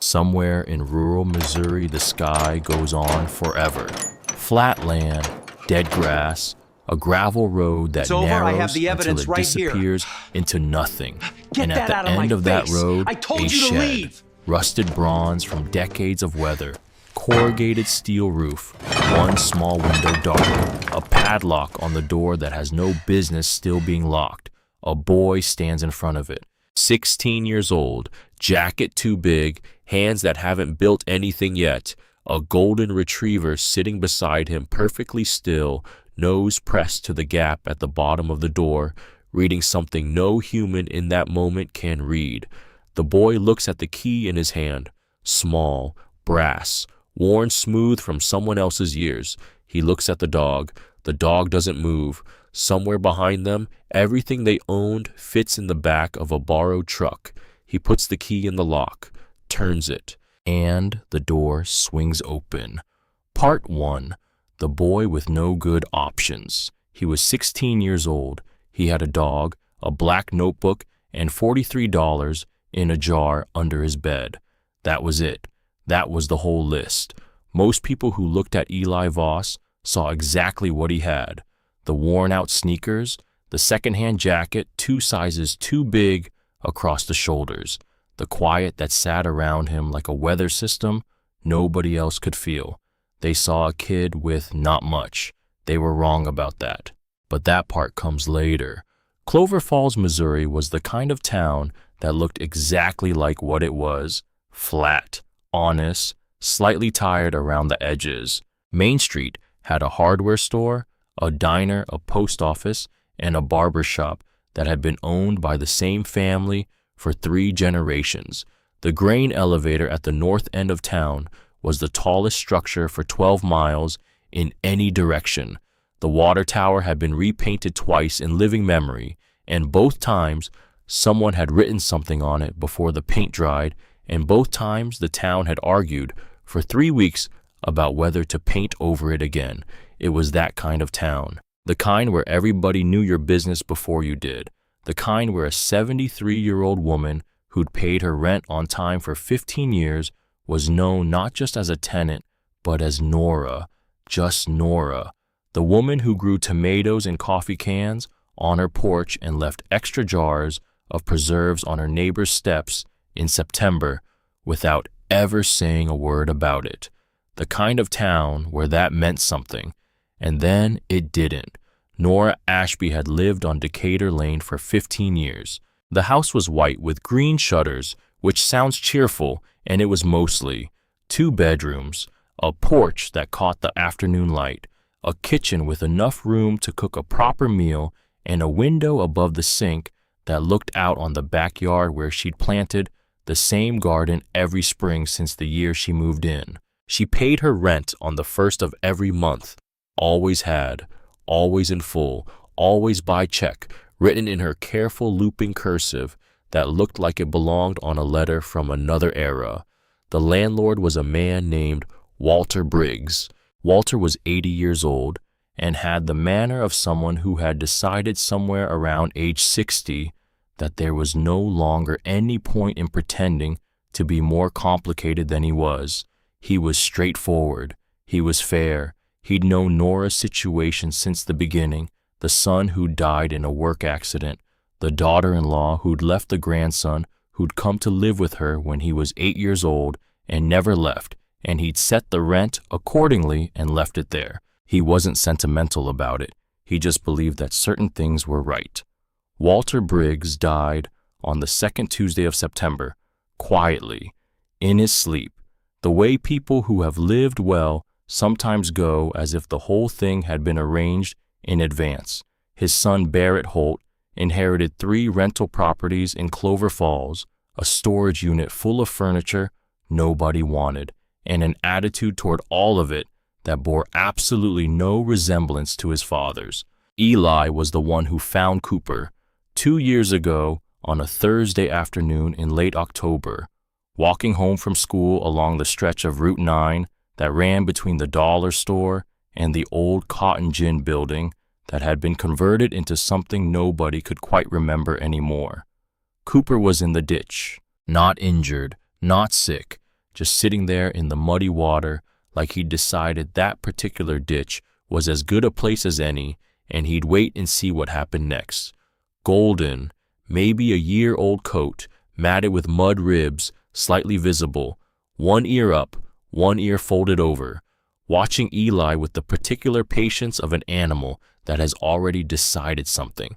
Somewhere in rural Missouri, the sky goes on forever. Flat land, dead grass, a gravel road that narrows until it disappears into nothing. And at the end of that road, a shed, rusted bronze from decades of weather, corrugated steel roof, one small window dark, a padlock on the door that has no business still being locked. A boy stands in front of it. 16 years old, jacket too big, hands that haven't built anything yet, a golden retriever sitting beside him perfectly still, nose pressed to the gap at the bottom of the door, reading something no human in that moment can read. The boy looks at the key in his hand, small, brass, worn smooth from someone else's years. He looks at the dog. The dog doesn't move. Somewhere behind them, everything they owned fits in the back of a borrowed truck. He puts the key in the lock, turns it, and the door swings open. Part 1. The boy with no good options. He was 16 years old. He had a dog, a black notebook, and $43 in a jar under his bed. That was it. That was the whole list. Most people who looked at Eli Voss saw exactly what he had. The worn-out sneakers, the second-hand jacket 2 sizes too big across the shoulders, the quiet that sat around him like a weather system nobody else could feel. They saw a kid with not much. They were wrong about that. But that part comes later. Clover Falls, Missouri was the kind of town that looked exactly like what it was, flat, honest, slightly tired around the edges. Main Street had a hardware store, a diner, a post office, and a barber shop that had been owned by the same family for 3 generations. The grain elevator at the north end of town was the tallest structure for 12 miles in any direction. The water tower had been repainted twice in living memory, and both times someone had written something on it before the paint dried, and both times the town had argued for 3 weeks about whether to paint over it again. It was that kind of town. The kind where everybody knew your business before you did. The kind where a 73-year-old woman who'd paid her rent on time for 15 years was known not just as a tenant, but as Nora, just Nora. The woman who grew tomatoes in coffee cans on her porch and left extra jars of preserves on her neighbor's steps in September without ever saying a word about it. The kind of town where that meant something. And then it didn't. Nora Ashby had lived on Decatur Lane for 15 years. The house was white with green shutters, which sounds cheerful, and it was mostly 2 bedrooms, a porch that caught the afternoon light, a kitchen with enough room to cook a proper meal, and a window above the sink that looked out on the backyard where she'd planted the same garden every spring since the year she moved in. She paid her rent on the 1st of every month, always had, always in full, always by check, written in her careful looping cursive that looked like it belonged on a letter from another era. The landlord was a man named Walter Briggs. Walter was 80 years old and had the manner of someone who had decided somewhere around age 60 that there was no longer any point in pretending to be more complicated than he was. He was straightforward. He was fair. He'd known Nora's situation since the beginning, the son who died in a work accident, the daughter-in-law who'd left the grandson who'd come to live with her when he was 8 years old and never left, and he'd set the rent accordingly and left it there. He wasn't sentimental about it. He just believed that certain things were right. Walter Briggs died on the 2nd Tuesday of September, quietly, in his sleep, the way people who have lived well sometimes go, as if the whole thing had been arranged in advance. His son Barrett Holt inherited 3 rental properties in Clover Falls, a storage unit full of furniture nobody wanted, and an attitude toward all of it that bore absolutely no resemblance to his father's. Eli was the one who found Cooper 2 years ago on a Thursday afternoon in late October, walking home from school along the stretch of Route 9 that ran between the dollar store and the old cotton gin building that had been converted into something nobody could quite remember anymore. Cooper was in the ditch, not injured, not sick, just sitting there in the muddy water like he'd decided that particular ditch was as good a place as any, and he'd wait and see what happened next. Golden, maybe a year-old coat, matted with mud ribs, slightly visible, one ear up, one ear folded over, watching Eli with the particular patience of an animal that has already decided something.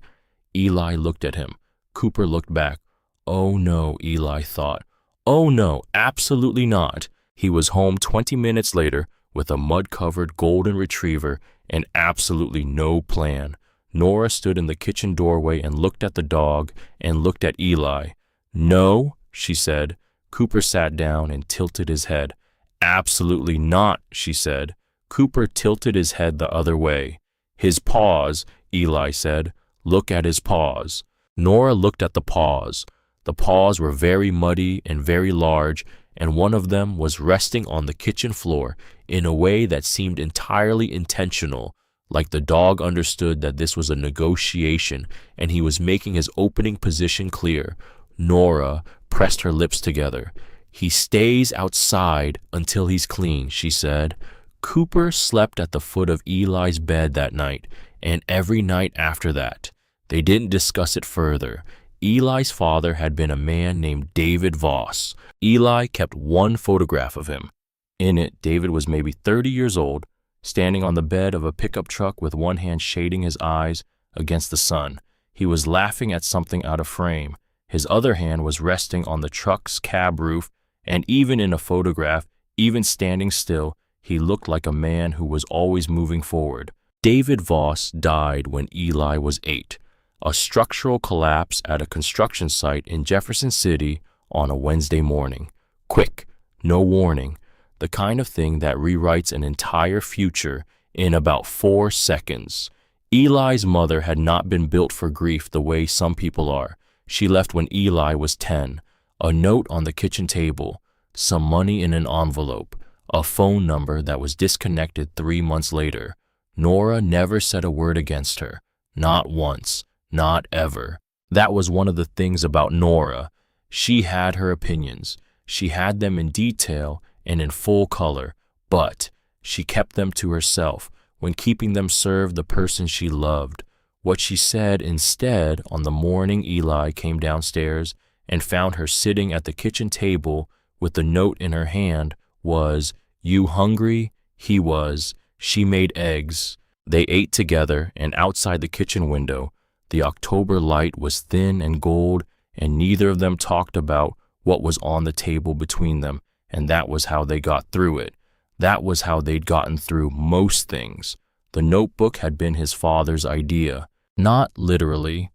Eli looked at him. Cooper looked back. Oh no, Eli thought. Oh no, absolutely not. He was home 20 minutes later with a mud-covered golden retriever and absolutely no plan. Nora stood in the kitchen doorway and looked at the dog and looked at Eli. No, she said. Cooper sat down and tilted his head. Absolutely not, she said. Cooper tilted his head the other way. His paws, Eli said. Look at his paws. Nora looked at the paws. The paws were very muddy and very large, and one of them was resting on the kitchen floor in a way that seemed entirely intentional, like the dog understood that this was a negotiation and he was making his opening position clear. Nora pressed her lips together. He stays outside until he's clean, she said. Cooper slept at the foot of Eli's bed that night, and every night after that. They didn't discuss it further. Eli's father had been a man named David Voss. Eli kept one photograph of him. In it, David was maybe 30 years old, standing on the bed of a pickup truck with one hand shading his eyes against the sun. He was laughing at something out of frame. His other hand was resting on the truck's cab roof, and even in a photograph, even standing still, he looked like a man who was always moving forward. David Voss died when Eli was 8. A structural collapse at a construction site in Jefferson City on a Wednesday morning. Quick, no warning, the kind of thing that rewrites an entire future in about 4 seconds. Eli's mother had not been built for grief the way some people are. She left when Eli was 10. A note on the kitchen table, some money in an envelope, a phone number that was disconnected 3 months later. Nora never said a word against her, not once. Not ever. That was one of the things about Nora. She had her opinions. She had them in detail and in full color, but she kept them to herself when keeping them served the person she loved. What she said instead on the morning Eli came downstairs and found her sitting at the kitchen table with the note in her hand was, "You hungry?" He was. She made eggs. They ate together, and outside the kitchen window, the October light was thin and gold, and neither of them talked about what was on the table between them, and that was how they got through it. That was how they'd gotten through most things. The notebook had been his father's idea. Not literally.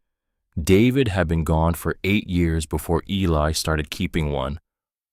David had been gone for 8 years before Eli started keeping one.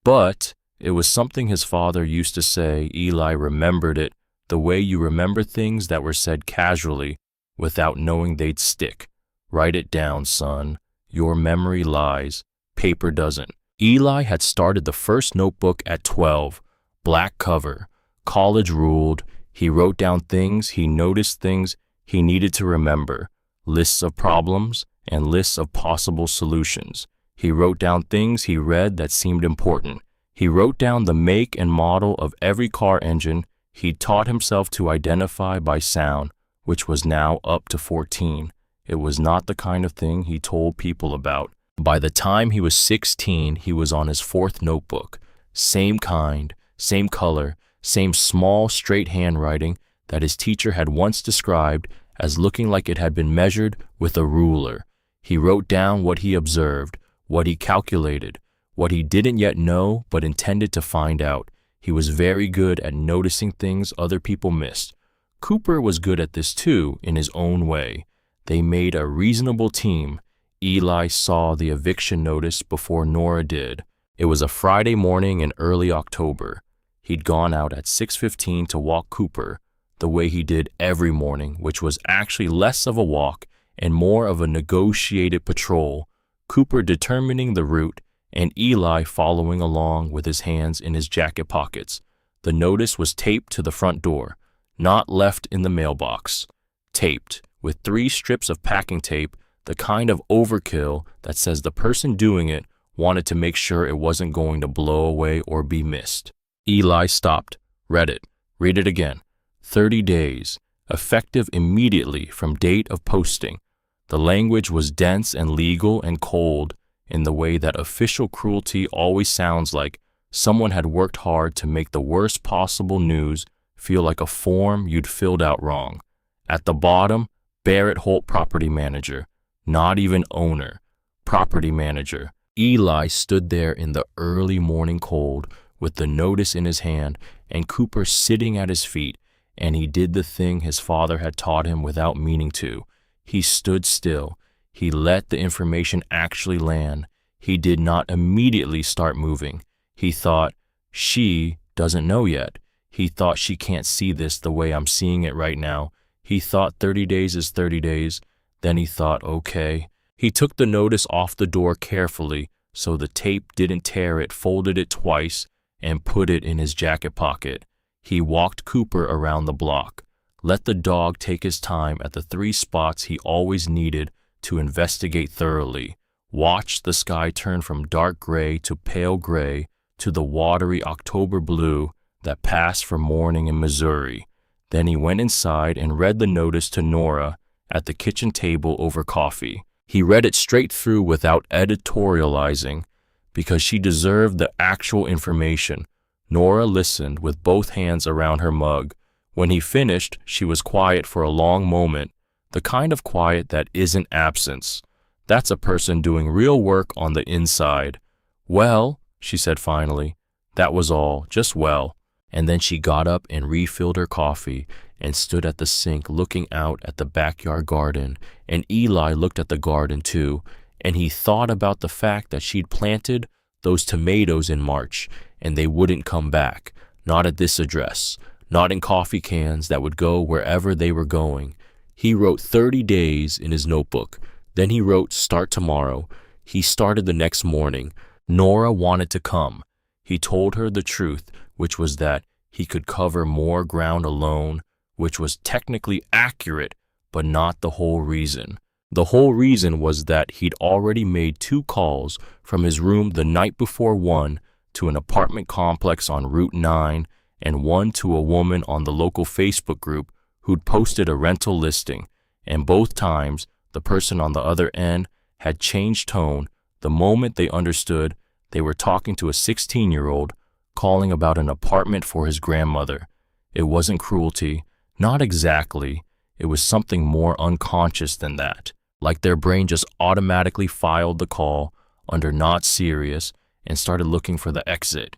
But it was something his father used to say. Eli remembered it the way you remember things that were said casually without knowing they'd stick. Write it down, son. Your memory lies. Paper doesn't. Eli had started the first notebook at 12. Black cover. College ruled. He wrote down things, he noticed things he needed to remember. Lists of problems and lists of possible solutions. He wrote down things he read that seemed important. He wrote down the make and model of every car engine he'd taught himself to identify by sound, which was now up to 14. It was not the kind of thing he told people about. By the time he was 16, he was on his 4th notebook. Same kind, same color, same small, straight handwriting that his teacher had once described as looking like it had been measured with a ruler. He wrote down what he observed, what he calculated, what he didn't yet know but intended to find out. He was very good at noticing things other people missed. Cooper was good at this too, in his own way. They made a reasonable team. Eli saw the eviction notice before Nora did. It was a Friday morning in early October. He'd gone out at 6:15 to walk Cooper, the way he did every morning, which was actually less of a walk and more of a negotiated patrol, Cooper determining the route and Eli following along with his hands in his jacket pockets. The notice was taped to the front door, not left in the mailbox. Taped with 3 strips of packing tape, the kind of overkill that says the person doing it wanted to make sure it wasn't going to blow away or be missed. Eli stopped, read it. Read it again. 30 days, effective immediately from date of posting. The language was dense and legal and cold in the way that official cruelty always sounds like someone had worked hard to make the worst possible news feel like a form you'd filled out wrong. At the bottom, Barrett Holt property manager, not even owner, property manager. Eli stood there in the early morning cold with the notice in his hand and Cooper sitting at his feet, and he did the thing his father had taught him without meaning to. He stood still. He let the information actually land. He did not immediately start moving. He thought, she doesn't know yet. He thought she can't see this the way I'm seeing it right now. He thought 30 days is 30 days. Then he thought, okay. He took the notice off the door carefully so the tape didn't tear it, folded it twice, and put it in his jacket pocket. He walked Cooper around the block, let the dog take his time at the 3 spots he always needed to investigate thoroughly, watched the sky turn from dark gray to pale gray to the watery October blue that passed for morning in Missouri. Then he went inside and read the notice to Nora at the kitchen table over coffee. He read it straight through without editorializing because she deserved the actual information. Nora listened with both hands around her mug. When he finished, she was quiet for a long moment, the kind of quiet that isn't absence. That's a person doing real work on the inside. Well, she said finally, that was all, just well. And then she got up and refilled her coffee and stood at the sink looking out at the backyard garden. And Eli looked at the garden too, and he thought about the fact that she'd planted those tomatoes in March, and they wouldn't come back, not at this address, not in coffee cans that would go wherever they were going. He wrote 30 days in his notebook. Then he wrote start tomorrow. He started the next morning. Nora wanted to come. He told her the truth, which was that he could cover more ground alone, which was technically accurate, but not the whole reason. The whole reason was that he'd already made 2 calls from his room the night before, one to an apartment complex on Route 9 and one to a woman on the local Facebook group who'd posted a rental listing, and both times the person on the other end had changed tone the moment they understood they were talking to a 16-year-old calling about an apartment for his grandmother. It wasn't cruelty, not exactly. It was something more unconscious than that, like their brain just automatically filed the call under not serious and started looking for the exit.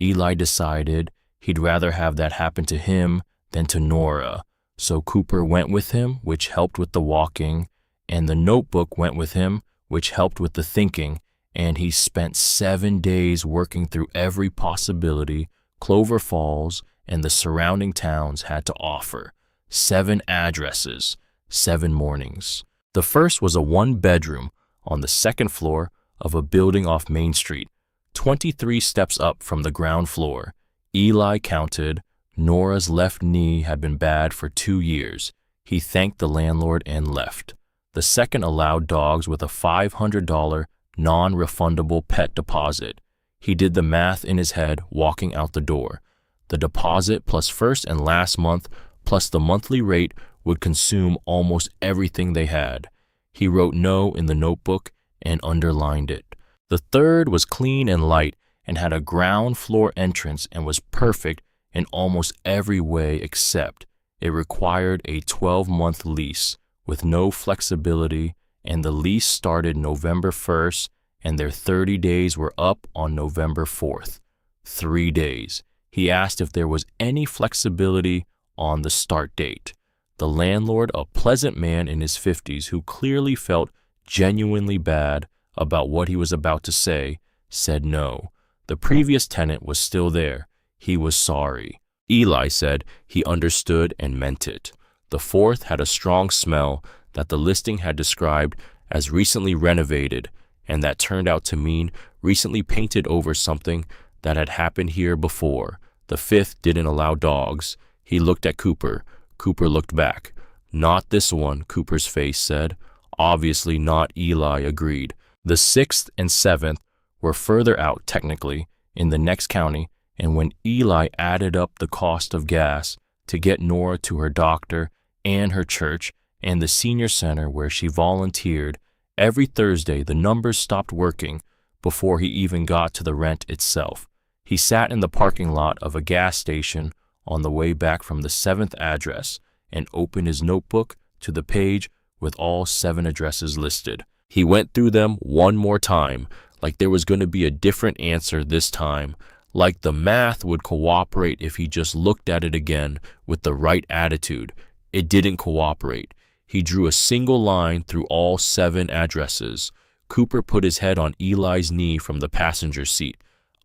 Eli decided he'd rather have that happen to him than to Nora, so Cooper went with him, which helped with the walking, and the notebook went with him, which helped with the thinking, and he spent 7 days working through every possibility Clover Falls and the surrounding towns had to offer. 7 addresses, 7 mornings. The first was a 1-bedroom on the 2nd floor of a building off Main Street, 23 steps up from the ground floor. Eli counted. Nora's left knee had been bad for 2 years. He thanked the landlord and left. The second allowed dogs with a $500 non-refundable pet deposit. He did the math in his head walking out the door. The deposit plus first and last month plus the monthly rate would consume almost everything they had. He wrote no in the notebook and underlined it. The third was clean and light and had a ground floor entrance and was perfect in almost every way except it required a 12-month lease with no flexibility, and the lease started November 1st and their 30 days were up on November 4th. 3 days. He asked if there was any flexibility on the start date. The landlord, a pleasant man in his 50s who clearly felt genuinely bad about what he was about to say, said no. The previous tenant was still there. He was sorry. Eli said he understood and meant it. The fourth had a strong smell that the listing had described as recently renovated, and that turned out to mean recently painted over something that had happened here before. The fifth didn't allow dogs. He looked at Cooper. Cooper looked back. Not this one, Cooper's face said. Obviously not, Eli agreed. The sixth and seventh were further out, technically, in the next county, and when Eli added up the cost of gas to get Nora to her doctor and her church and the senior center where she volunteered, every Thursday the numbers stopped working before he even got to the rent itself. He sat in the parking lot of a gas station on the way back from the 7th address and opened his notebook to the page with all 7 addresses listed. He went through them one more time, like there was going to be a different answer this time, like the math would cooperate if he just looked at it again with the right attitude. It didn't cooperate. He drew a single line through all 7 addresses. Cooper put his head on Eli's knee from the passenger seat.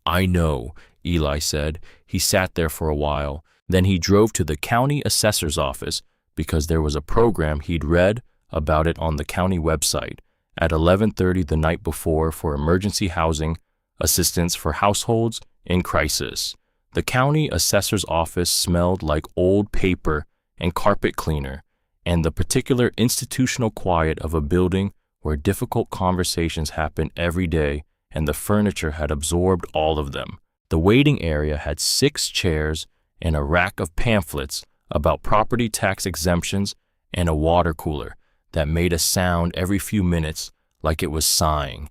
"I know," Eli said. He sat there for a while. Then he drove to the county assessor's office because there was a program he'd read about it on the county website at 11:30 the night before for emergency housing assistance for households in crisis. The county assessor's office smelled like old paper and carpet cleaner, and the particular institutional quiet of a building where difficult conversations happen every day, and the furniture had absorbed all of them. The waiting area had 6 chairs and a rack of pamphlets about property tax exemptions and a water cooler that made a sound every few minutes like it was sighing.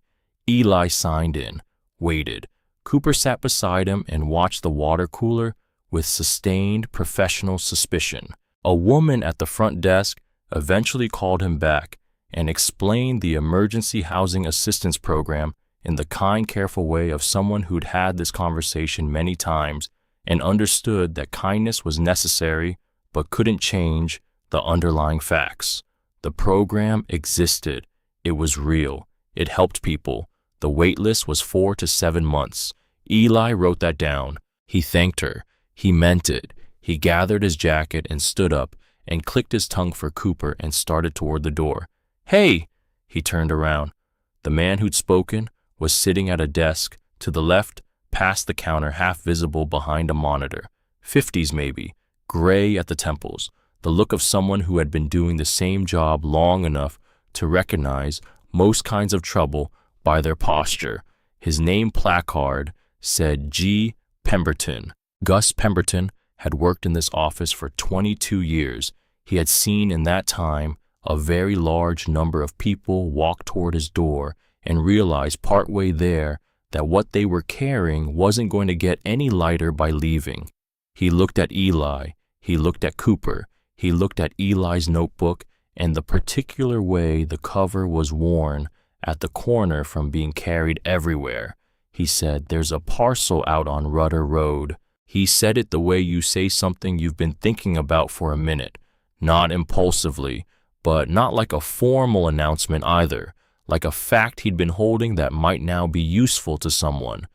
Eli signed in, waited. Cooper sat beside him and watched the water cooler with sustained professional suspicion. A woman at the front desk eventually called him back and explained the emergency housing assistance program in the kind, careful way of someone who'd had this conversation many times and understood that kindness was necessary but couldn't change the underlying facts. The program existed. It was real. It helped people. The wait list was 4 to 7 months. Eli wrote that down. He thanked her. He meant it. He gathered his jacket and stood up and clicked his tongue for Cooper and started toward the door. "Hey!" He turned around. The man who'd spoken was sitting at a desk to the left, past the counter, half visible behind a monitor. 50s maybe, gray at the temples, the look of someone who had been doing the same job long enough to recognize most kinds of trouble by their posture. His name placard said G. Pemberton. Gus Pemberton had worked in this office for 22 years. He had seen in that time a very large number of people walk toward his door and realized partway there that what they were carrying wasn't going to get any lighter by leaving. He looked at Eli. He looked at Cooper. He looked at Eli's notebook and the particular way the cover was worn at the corner from being carried everywhere. He said, "There's a parcel out on Rudder Road." He said it the way you say something you've been thinking about for a minute, not impulsively, but not like a formal announcement either, like a fact he'd been holding that might now be useful to someone.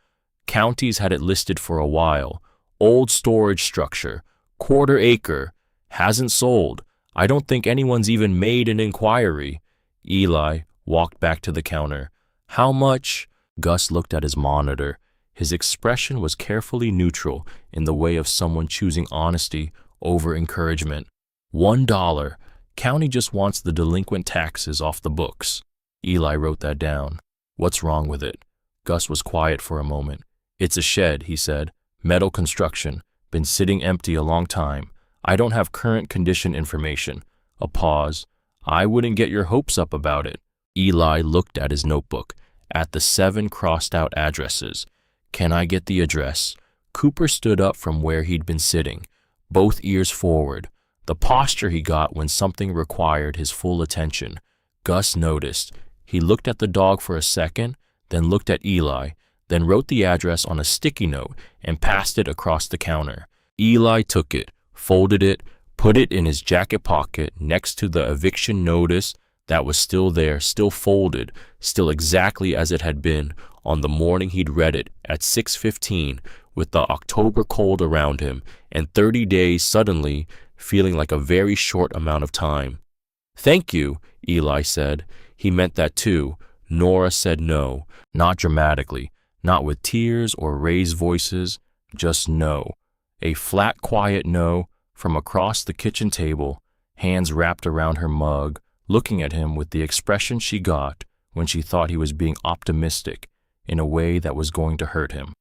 Counties had it listed for a while. Old storage structure, quarter acre, hasn't sold. I don't think anyone's even made an inquiry. Eli walked back to the counter. "How much?" Gus looked at his monitor. His expression was carefully neutral in the way of someone choosing honesty over encouragement. $1. County just wants the delinquent taxes off the books. Eli wrote that down. "What's wrong with it?" Gus was quiet for a moment. "It's a shed," he said. "Metal construction. Been sitting empty a long time. I don't have current condition information." A pause. "I wouldn't get your hopes up about it." Eli looked at his notebook, at the 7 crossed-out addresses. "Can I get the address?" Cooper stood up from where he'd been sitting, both ears forward, the posture he got when something required his full attention. Gus noticed. He looked at the dog for a second, then looked at Eli, then wrote the address on a sticky note and passed it across the counter. Eli took it, folded it, put it in his jacket pocket next to the eviction notice that was still there, still folded, still exactly as it had been on the morning he'd read it at 6:15 with the October cold around him and 30 days suddenly feeling like a very short amount of time. "Thank you," Eli said. He meant that too. Nora said no, not dramatically, not with tears or raised voices, just no. A flat, quiet no from across the kitchen table, hands wrapped around her mug, looking at him with the expression she got when she thought he was being optimistic. in a way that was going to hurt him.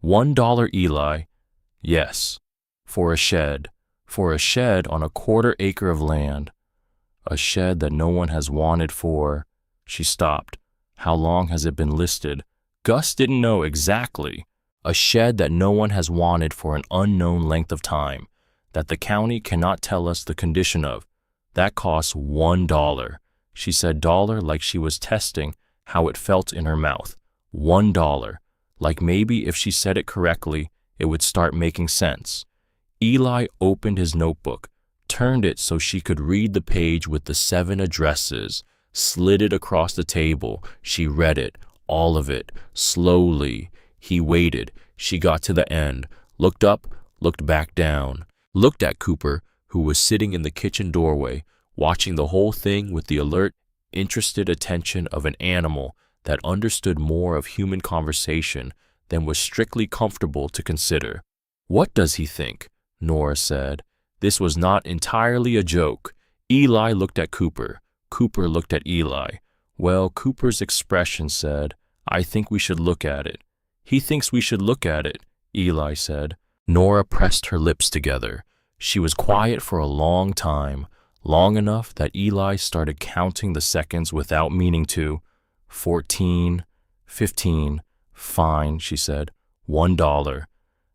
$1, Eli. Yes, for a shed on a quarter-acre of land. A shed that no one has wanted for... She stopped. How long has it been listed? Gus didn't know exactly. A shed that no one has wanted for an unknown length of time, that the county cannot tell us the condition of. That costs $1. She said dollar like she was testing how it felt in her mouth. $1. Like maybe if she said it correctly, it would start making sense. Eli opened his notebook, turned it so she could read the page with the 7 addresses, slid it across the table. She read it, all of it, slowly. He waited. She got to the end, looked up, looked back down, looked at Cooper, who was sitting in the kitchen doorway, watching the whole thing with the alert, interested attention of an animal that understood more of human conversation than was strictly comfortable to consider. "What does he think?" Nora said. This was not entirely a joke. Eli looked at Cooper. Cooper looked at Eli. Well, Cooper's expression said, "I think we should look at it." "He thinks we should look at it," Eli said. Nora pressed her lips together. She was quiet for a long time, long enough that Eli started counting the seconds without meaning to. 14, 15, fine, she said. $1.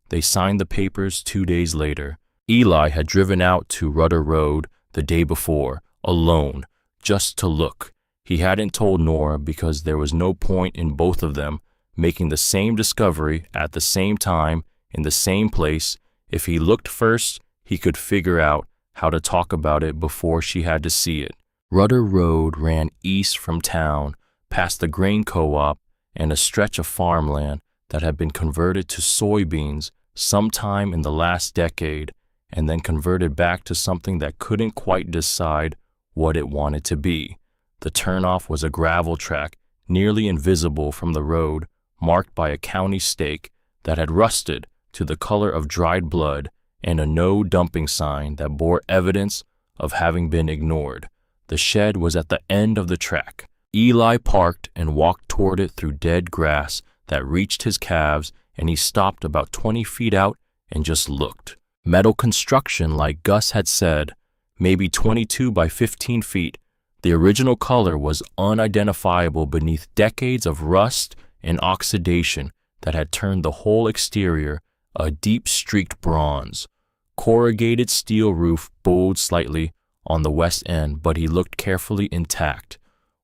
They signed the papers 2 days later. Eli had driven out to Rudder Road the day before, alone, just to look. He hadn't told Nora because there was no point in both of them making the same discovery at the same time in the same place. If he looked first, he could figure out how to talk about it before she had to see it. Rudder Road ran east from town, past the grain co-op and a stretch of farmland that had been converted to soybeans sometime in the last decade, and then converted back to something that couldn't quite decide what it wanted to be. The turnoff was a gravel track, nearly invisible from the road, marked by a county stake that had rusted to the color of dried blood and a no dumping sign that bore evidence of having been ignored. The shed was at the end of the track. Eli parked and walked toward it through dead grass that reached his calves, and he stopped about 20 feet out and just looked. Metal construction, like Gus had said, maybe 22 by 15 feet. The original color was unidentifiable beneath decades of rust and oxidation that had turned the whole exterior a deep streaked bronze. Corrugated steel roof bowed slightly on the west end, but he looked carefully intact.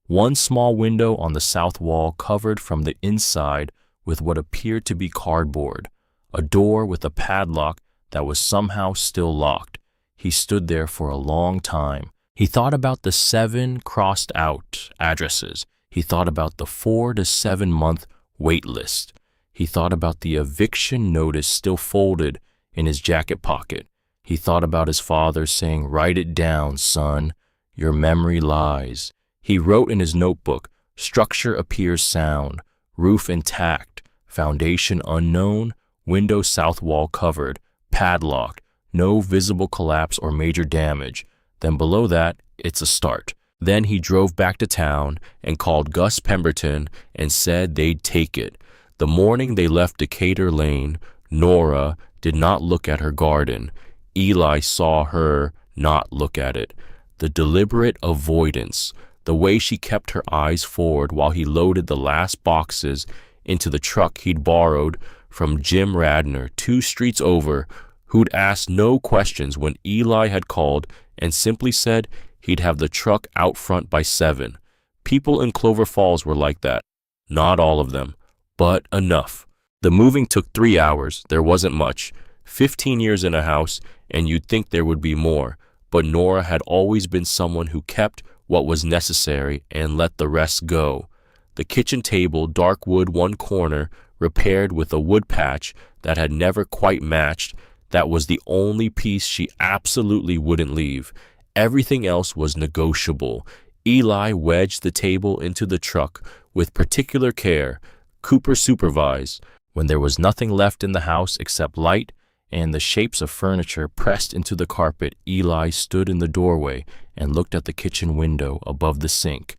One small window on the south wall covered from the inside with what appeared to be cardboard, a door with a padlock that was somehow still locked. He stood there for a long time. He thought about the 7 crossed out addresses. He thought about the 4 to 7 month wait list. He thought about the eviction notice still folded in his jacket pocket. He thought about his father saying, "Write it down, son. Your memory lies." He wrote in his notebook, "Structure appears sound, roof intact, foundation unknown, window south wall covered, padlocked, no visible collapse or major damage." Then below that, it's a start. Then he drove back to town and called Gus Pemberton and said they'd take it. The morning they left Decatur Lane, Nora did not look at her garden. Eli saw her not look at it. The deliberate avoidance, the way she kept her eyes forward while he loaded the last boxes into the truck he'd borrowed from Jim Radnor 2 streets over, who'd asked no questions when Eli had called and simply said he'd have the truck out front by 7. People in Clover Falls were like that. Not all of them, but enough. The moving took 3 hours. There wasn't much. 15 years in a house, and you'd think there would be more. But Nora had always been someone who kept what was necessary and let the rest go. The kitchen table, dark wood one corner, repaired with a wood patch that had never quite matched. That was the only piece she absolutely wouldn't leave. Everything else was negotiable. Eli wedged the table into the truck with particular care. Cooper supervised. When there was nothing left in the house except light and the shapes of furniture pressed into the carpet, Eli stood in the doorway and looked at the kitchen window above the sink,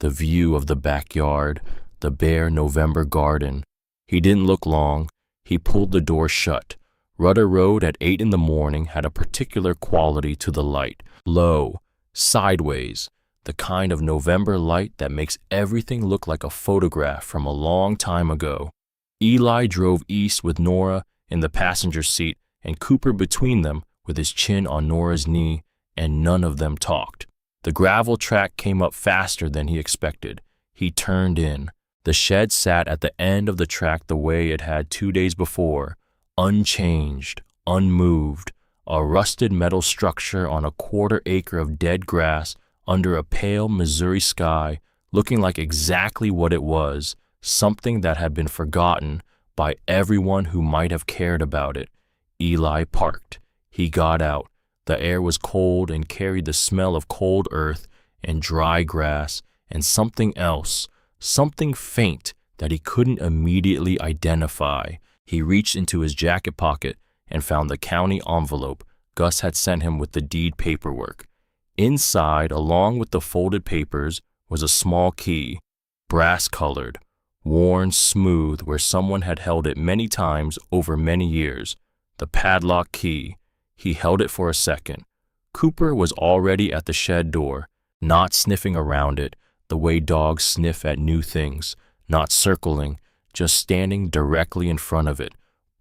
the view of the backyard, the bare November garden. He didn't look long. He pulled the door shut. Rudder Road at 8 in the morning had a particular quality to the light. Low, sideways, the kind of November light that makes everything look like a photograph from a long time ago. Eli drove east with Nora in the passenger seat and Cooper between them with his chin on Nora's knee, and none of them talked. The gravel track came up faster than he expected. He turned in. The shed sat at the end of the track the way it had 2 days before, unchanged, unmoved, a rusted metal structure on a 1/4 acre of dead grass under a pale Missouri sky, looking like exactly what it was, something that had been forgotten by everyone who might have cared about it. Eli parked. He got out. The air was cold and carried the smell of cold earth and dry grass and something else, something faint that he couldn't immediately identify. He reached into his jacket pocket and found the county envelope Gus had sent him with the deed paperwork. Inside, along with the folded papers, was a small key, brass-colored, worn smooth where someone had held it many times over many years. The padlock key. He held it for a second. Cooper was already at the shed door, not sniffing around it the way dogs sniff at new things, not circling, just standing directly in front of it,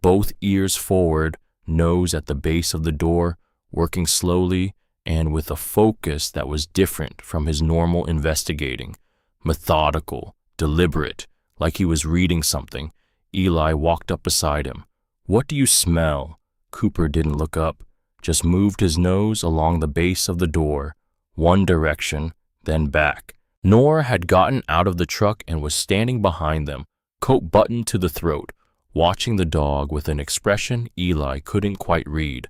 both ears forward, nose at the base of the door, working slowly and with a focus that was different from his normal investigating. Methodical, deliberate, like he was reading something. Eli walked up beside him. "What do you smell?" Cooper didn't look up, just moved his nose along the base of the door, one direction, then back. Nora had gotten out of the truck and was standing behind them, coat buttoned to the throat, watching the dog with an expression Eli couldn't quite read.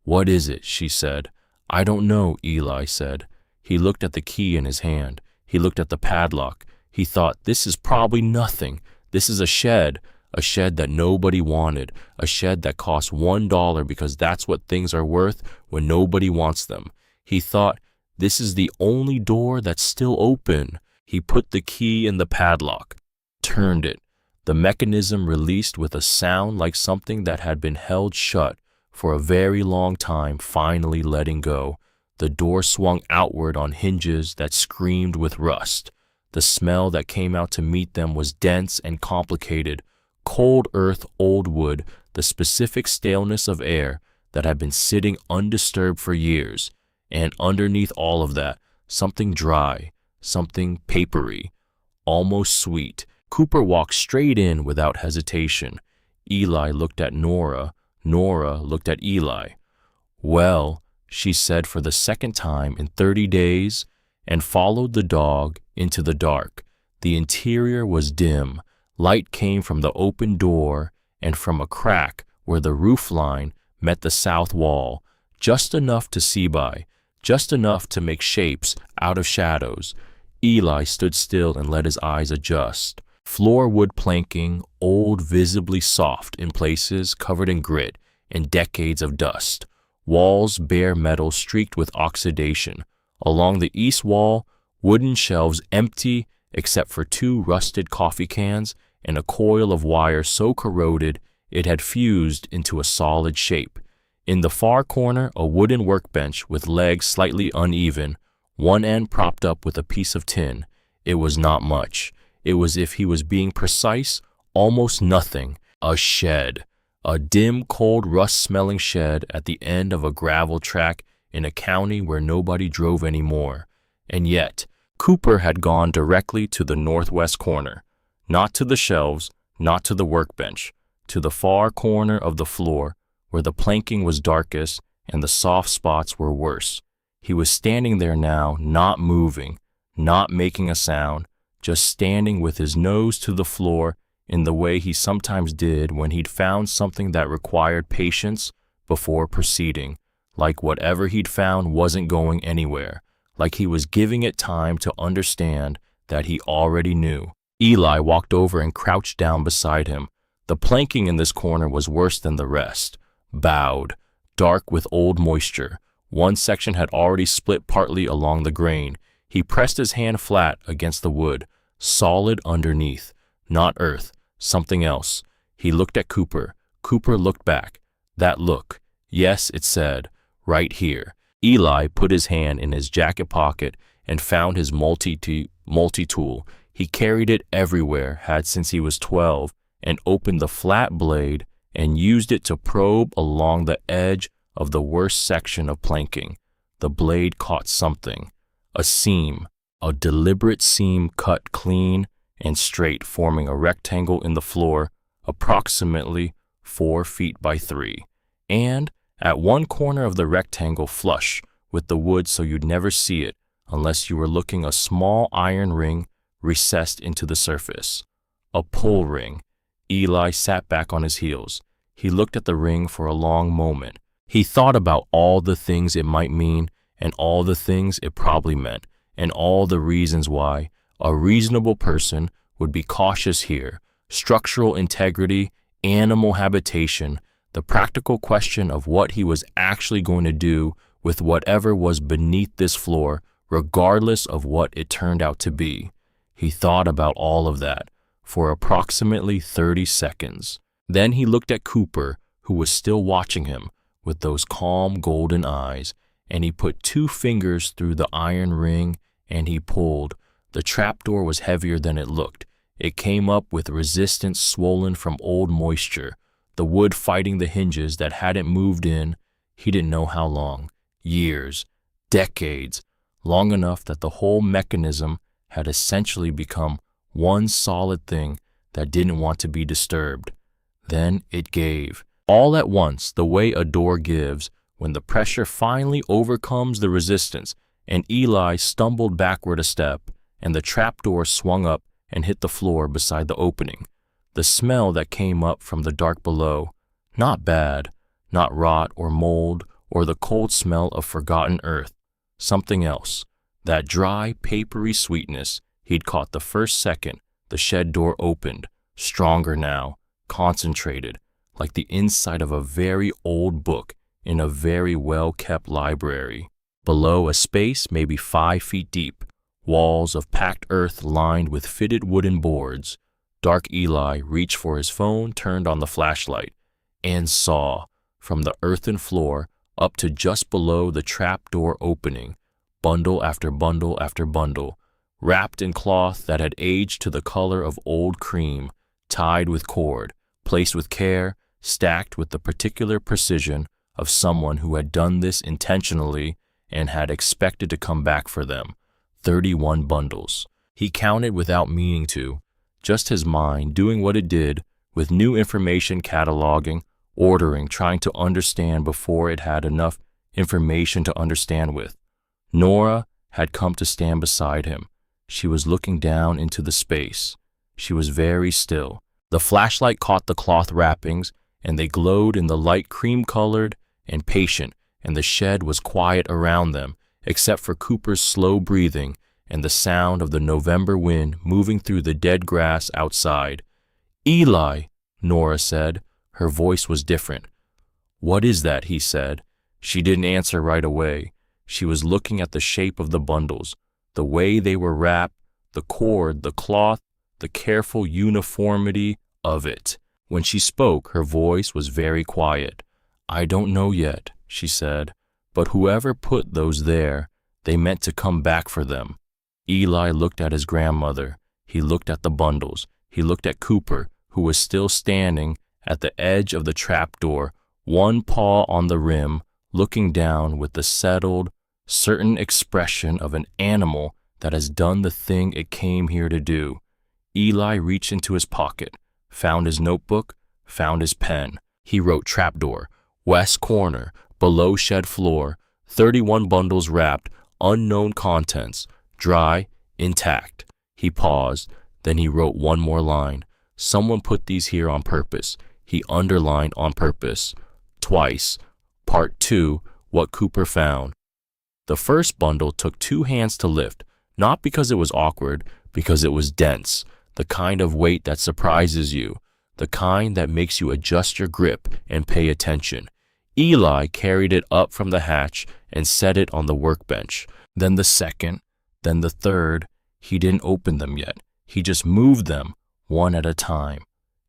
"What is it?" she said. "I don't know," Eli said. He looked at the key in his hand. He looked at the padlock. He thought, this is probably nothing. This is a shed that nobody wanted, a shed that cost $1 because that's what things are worth when nobody wants them. He thought, this is the only door that's still open. He put the key in the padlock, turned it. The mechanism released with a sound like something that had been held shut for a very long time, finally letting go. The door swung outward on hinges that screamed with rust. The smell that came out to meet them was dense and complicated. Cold earth, old wood, the specific staleness of air that had been sitting undisturbed for years. And underneath all of that, something dry, something papery, almost sweet. Cooper walked straight in without hesitation. Eli looked at Nora. Nora looked at Eli. "Well," she said for the second time in 30 days, and followed the dog into the dark. The interior was dim. Light came from the open door and from a crack where the roof line met the south wall, just enough to see by, just enough to make shapes out of shadows. Eli stood still and let his eyes adjust. Floor wood planking, old, visibly soft in places, covered in grit and decades of dust. Walls bare metal streaked with oxidation. Along the east wall, wooden shelves empty except for 2 rusted coffee cans and a coil of wire so corroded it had fused into a solid shape. In the far corner, a wooden workbench with legs slightly uneven, one end propped up with a piece of tin. It was not much. It was, if he was being precise, almost nothing. A shed. A dim, cold, rust-smelling shed at the end of a gravel track in a county where nobody drove anymore. And yet, Cooper had gone directly to the northwest corner. Not to the shelves, not to the workbench. To the far corner of the floor, where the planking was darkest and the soft spots were worse. He was standing there now, not moving, not making a sound, just standing with his nose to the floor in the way he sometimes did when he'd found something that required patience before proceeding, like whatever he'd found wasn't going anywhere, like he was giving it time to understand that he already knew. Eli walked over and crouched down beside him. The planking in this corner was worse than the rest. Bowed, dark with old moisture. One section had already split partly along the grain. He pressed his hand flat against the wood. solid underneath, not earth, something else. He looked at Cooper. Cooper looked back. That look, yes, it said, right here. Eli put his hand in his jacket pocket and found his multi-tool. He carried it everywhere, had since he was 12, and opened the flat blade and used it to probe along the edge of the worst section of planking. The blade caught something, a seam, a deliberate seam cut clean and straight, forming a rectangle in the floor approximately 4 feet by 3, and at one corner of the rectangle flush with the wood so you'd never see it unless you were looking, a small iron ring recessed into the surface. A pull ring. Eli sat back on his heels. He looked at the ring for a long moment. He thought about all the things it might mean and all the things it probably meant and all the reasons why a reasonable person would be cautious here. Structural integrity, animal habitation, the practical question of what he was actually going to do with whatever was beneath this floor, regardless of what it turned out to be. He thought about all of that for approximately 30 seconds. Then he looked at Cooper, who was still watching him with those calm golden eyes, and he put 2 fingers through the iron ring and he pulled. The trapdoor was heavier than it looked. It came up with resistance swollen from old moisture, the wood fighting the hinges that hadn't moved in, he didn't know how long, years, decades, long enough that the whole mechanism had essentially become one solid thing that didn't want to be disturbed. Then it gave. All at once, the way a door gives when the pressure finally overcomes the resistance, and Eli stumbled backward a step, and the trapdoor swung up and hit the floor beside the opening. The smell that came up from the dark below, not bad, not rot or mold or the cold smell of forgotten earth, something else. That dry, papery sweetness he'd caught the first second the shed door opened, stronger now, concentrated, like the inside of a very old book in a very well-kept library. Below, a space maybe 5 feet deep, walls of packed earth lined with fitted wooden boards. Dark Eli reached for his phone, turned on the flashlight, and saw, from the earthen floor up to just below the trapdoor opening, bundle after bundle after bundle, wrapped in cloth that had aged to the color of old cream, tied with cord, placed with care, stacked with the particular precision of someone who had done this intentionally and had expected to come back for them. 31 bundles. He counted without meaning to, just his mind doing what it did, with new information cataloging, ordering, trying to understand before it had enough information to understand with. Nora had come to stand beside him. She was looking down into the space. She was very still. The flashlight caught the cloth wrappings, and they glowed in the light, cream-colored and patient, and the shed was quiet around them, except for Cooper's slow breathing and the sound of the November wind moving through the dead grass outside. "Eli," Nora said. Her voice was different. "What is that?" he said. She didn't answer right away. She was looking at the shape of the bundles, the way they were wrapped, the cord, the cloth, the careful uniformity of it. When she spoke, her voice was very quiet. "I don't know yet," she said, "but whoever put those there, they meant to come back for them." Eli looked at his grandmother. He looked at the bundles. He looked at Cooper, who was still standing at the edge of the trapdoor, one paw on the rim, looking down with the settled, certain expression of an animal that has done the thing it came here to do. Eli reached into his pocket, found his notebook, found his pen. He wrote trapdoor, west corner, below shed floor, 31 bundles wrapped, unknown contents, dry, intact. He paused, then he wrote one more line. Someone put these here on purpose. He underlined on purpose. Twice. Part 2, what Cooper found. The first bundle took 2 hands to lift, not because it was awkward, because it was dense, the kind of weight that surprises you, the kind that makes you adjust your grip and pay attention. Eli carried it up from the hatch and set it on the workbench. Then the second, then the third. He didn't open them yet. He just moved them one at a time.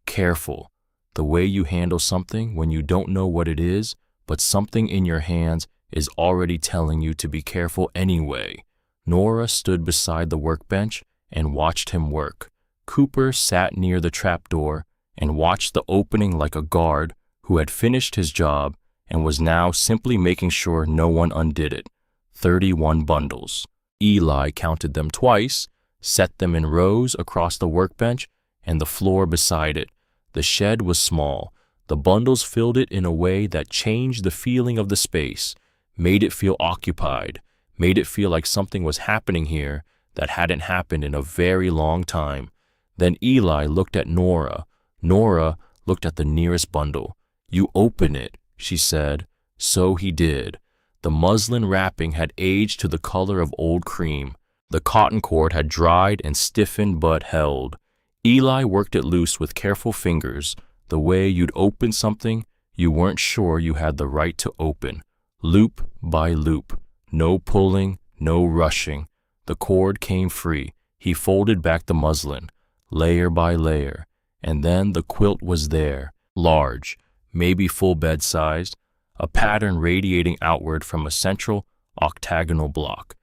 Careful. The way you handle something when you don't know what it is, but something in your hands is already telling you to be careful anyway. Nora stood beside the workbench and watched him work. Cooper sat near the trapdoor and watched the opening like a guard who had finished his job and was now simply making sure no one undid it. 31 bundles. Eli counted them twice, set them in rows across the workbench and the floor beside it. The shed was small. The bundles filled it in a way that changed the feeling of the space, made it feel occupied, made it feel like something was happening here that hadn't happened in a very long time. Then Eli looked at Nora. Nora looked at the nearest bundle. "You open it," she said. So he did. The muslin wrapping had aged to the color of old cream. The cotton cord had dried and stiffened but held. Eli worked it loose with careful fingers, the way you'd open something you weren't sure you had the right to open. Loop by loop. No pulling, no rushing. The cord came free. He folded back the muslin, layer by layer, and then the quilt was there, large, maybe full bed-sized, a pattern radiating outward from a central octagonal block.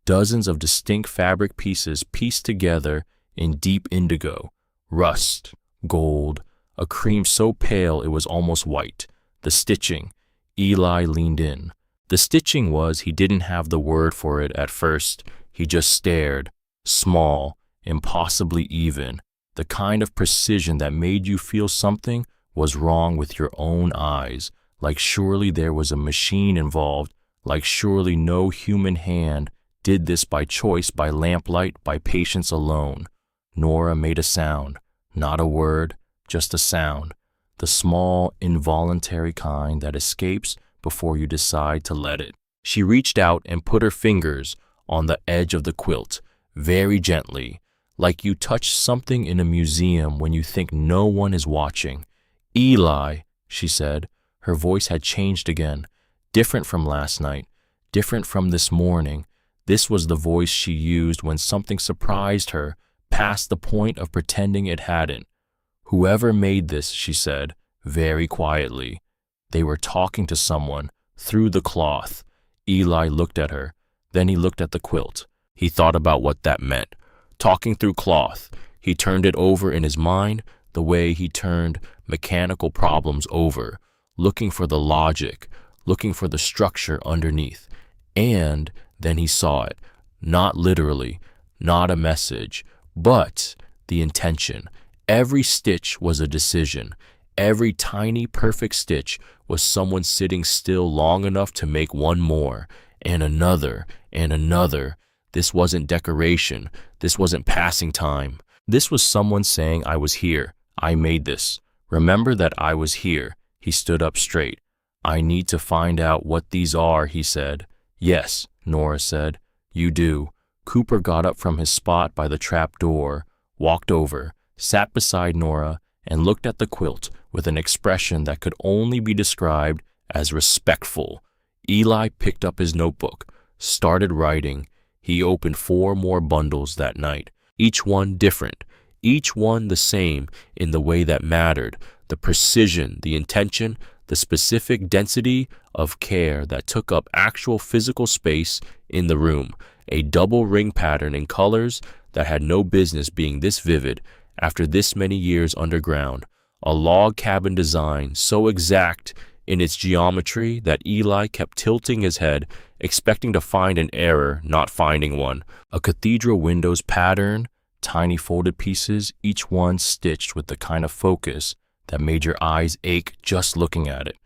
Dozens of distinct fabric pieces pieced together in deep indigo, rust, gold, a cream so pale it was almost white. The stitching. Eli leaned in. The stitching was, he didn't have the word for it at first. He just stared. Small, impossibly even. The kind of precision that made you feel something was wrong with your own eyes. Like surely there was a machine involved. Like surely no human hand did this by choice, by lamplight, by patience alone. Nora made a sound. Not a word, just a sound. The small, involuntary kind that escapes before you decide to let it. She reached out and put her fingers on the edge of the quilt, very gently, like you touch something in a museum when you think no one is watching. "Eli," she said. Her voice had changed again, different from last night, different from this morning. This was the voice she used when something surprised her, past the point of pretending it hadn't. "Whoever made this," she said, very quietly. They were talking to someone, through the cloth. Eli looked at her. Then he looked at the quilt. He thought about what that meant. Talking through cloth. He turned it over in his mind the way he turned mechanical problems over, looking for the logic, looking for the structure underneath. And then he saw it. Not literally, not a message, but the intention. Every stitch was a decision. Every tiny, perfect stitch was someone sitting still long enough to make one more, and another, and another. This wasn't decoration. This wasn't passing time. This was someone saying, "I was here. I made this. Remember that I was here." He stood up straight. "I need to find out what these are," he said. "Yes," Nora said. "You do." Cooper got up from his spot by the trap door, walked over, sat beside Nora, and looked at the quilt with an expression that could only be described as respectful. Eli picked up his notebook, started writing. He opened 4 more bundles that night, each one different, each one the same in the way that mattered, the precision, the intention, the specific density of care that took up actual physical space in the room, a double ring pattern in colors that had no business being this vivid after this many years underground, a log cabin design so exact in its geometry that Eli kept tilting his head, expecting to find an error, not finding one, a cathedral windows pattern, tiny folded pieces, each one stitched with the kind of focus that made your eyes ache just looking at it.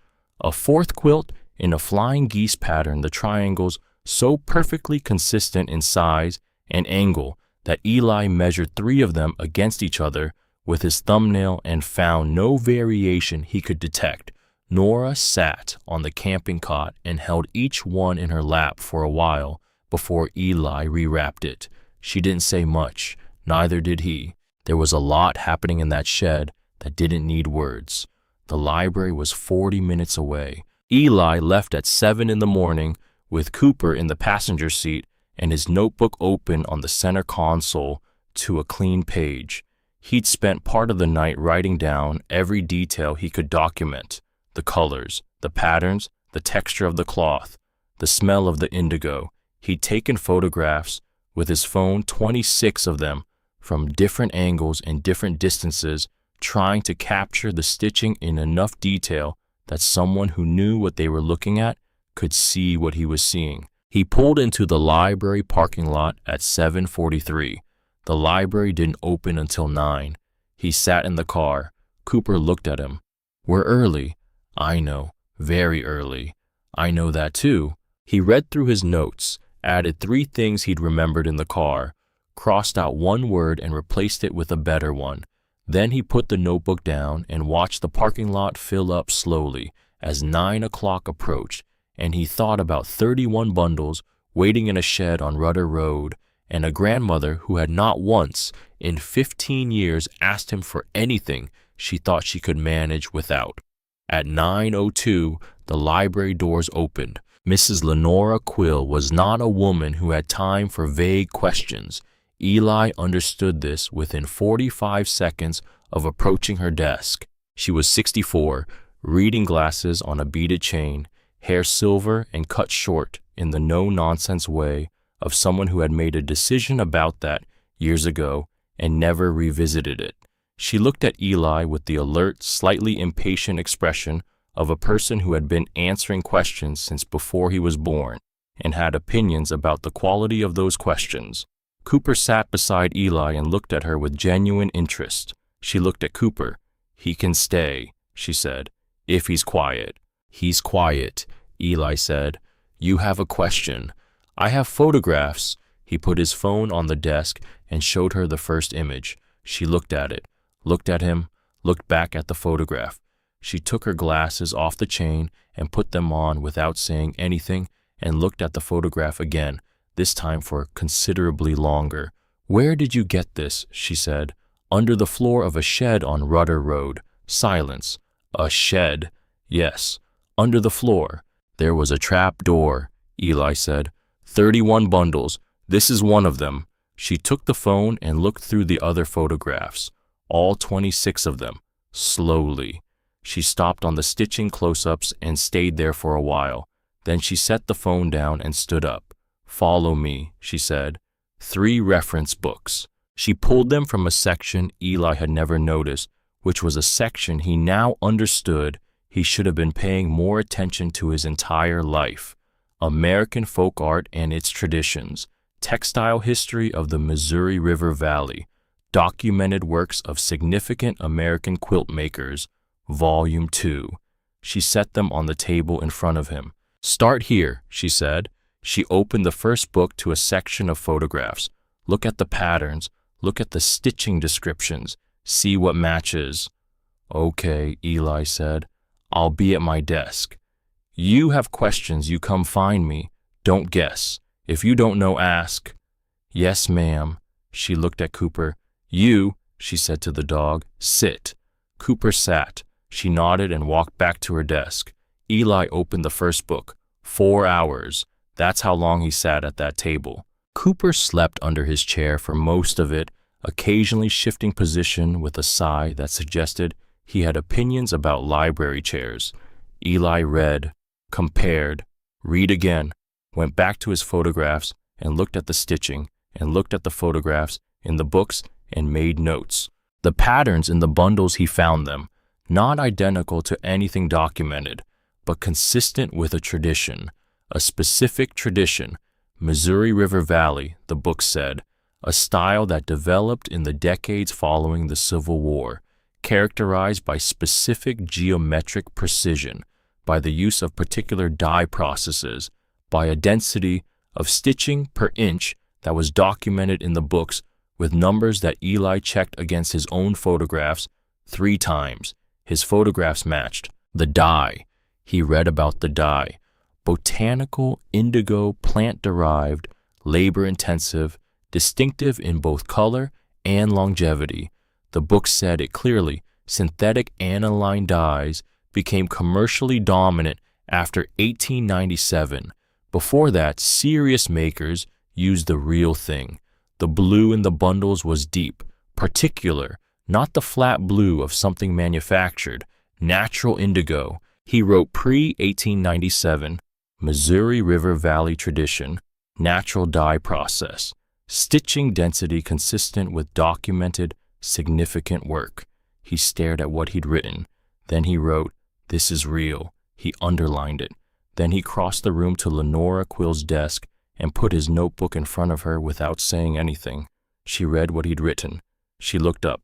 A 4th quilt in a flying geese pattern, the triangles so perfectly consistent in size and angle that Eli measured 3 of them against each other with his thumbnail and found no variation he could detect. Nora sat on the camping cot and held each one in her lap for a while before Eli rewrapped it. She didn't say much, neither did he. There was a lot happening in that shed that didn't need words. The library was 40 minutes away. Eli left at 7 in the morning with Cooper in the passenger seat and his notebook open on the center console, to a clean page. He'd spent part of the night writing down every detail he could document: the colors, the patterns, the texture of the cloth, the smell of the indigo. He'd taken photographs with his phone, 26 of them, from different angles and different distances, trying to capture the stitching in enough detail that someone who knew what they were looking at could see what he was seeing. He pulled into the library parking lot at 7:43. The library didn't open until 9. He sat in the car. Cooper looked at him. "We're early." "I know, very early." "I know that too." He read through his notes, added 3 things he'd remembered in the car, crossed out one word and replaced it with a better one. Then he put the notebook down and watched the parking lot fill up slowly as 9 o'clock approached, and he thought about 31 bundles waiting in a shed on Rudder Road, and a grandmother who had not once in 15 years asked him for anything she thought she could manage without. At 9:02, the library doors opened. Mrs. Lenora Quill was not a woman who had time for vague questions. Eli understood this within 45 seconds of approaching her desk. She was 64, reading glasses on a beaded chain, hair silver and cut short in the no-nonsense way of someone who had made a decision about that years ago and never revisited it. She looked at Eli with the alert, slightly impatient expression of a person who had been answering questions since before he was born and had opinions about the quality of those questions. Cooper sat beside Eli and looked at her with genuine interest. She looked at Cooper. "He can stay," she said, "if he's quiet." "He's quiet," Eli said. "You have a question." "I have photographs." He put his phone on the desk and showed her the first image. She looked at it, looked at him, looked back at the photograph. She took her glasses off the chain and put them on without saying anything and looked at the photograph again, this time for considerably longer. "Where did you get this?" she said. "Under the floor of a shed on Rudder Road." Silence. "A shed?" "Yes, under the floor." "There was a trap door," Eli said. 31 bundles. This is one of them." She took the phone and looked through the other photographs, all 26 of them, slowly. She stopped on the stitching close-ups and stayed there for a while. Then she set the phone down and stood up. "Follow me," she said. 3 reference books. She pulled them from a section Eli had never noticed, which was a section he now understood he should have been paying more attention to his entire life. American folk art and its traditions, textile history of the Missouri River Valley, documented works of significant American quilt makers, Volume 2. She set them on the table in front of him. "Start here," she said. She opened the first book to a section of photographs. "Look at the patterns. Look at the stitching descriptions. See what matches." "Okay," Eli said. "I'll be at my desk." "You have questions, you come find me. Don't guess. If you don't know, ask." "Yes, ma'am." She looked at Cooper. "You," she said to the dog, "sit." Cooper sat. She nodded and walked back to her desk. Eli opened the first book. 4 hours. That's how long he sat at that table. Cooper slept under his chair for most of it, occasionally shifting position with a sigh that suggested he had opinions about library chairs. Eli read, compared, read again, went back to his photographs and looked at the stitching and looked at the photographs in the books and made notes. The patterns in the bundles he found them, not identical to anything documented, but consistent with a tradition, a specific tradition, Missouri River Valley, the book said, a style that developed in the decades following the Civil War, characterized by specific geometric precision, by the use of particular dye processes, by a density of stitching per inch that was documented in the books with numbers that Eli checked against his own photographs 3 times. His photographs matched. The dye. He read about the dye. Botanical, indigo, plant-derived, labor-intensive, distinctive in both color and longevity. The book said it clearly. Synthetic aniline dyes became commercially dominant after 1897. Before that, serious makers used the real thing. The blue in the bundles was deep, particular, not the flat blue of something manufactured, natural indigo. He wrote pre-1897, Missouri River Valley tradition, natural dye process, stitching density consistent with documented, significant work. He stared at what he'd written. Then he wrote, "This is real." He underlined it. Then he crossed the room to Lenora Quill's desk and put his notebook in front of her without saying anything. She read what he'd written. She looked up.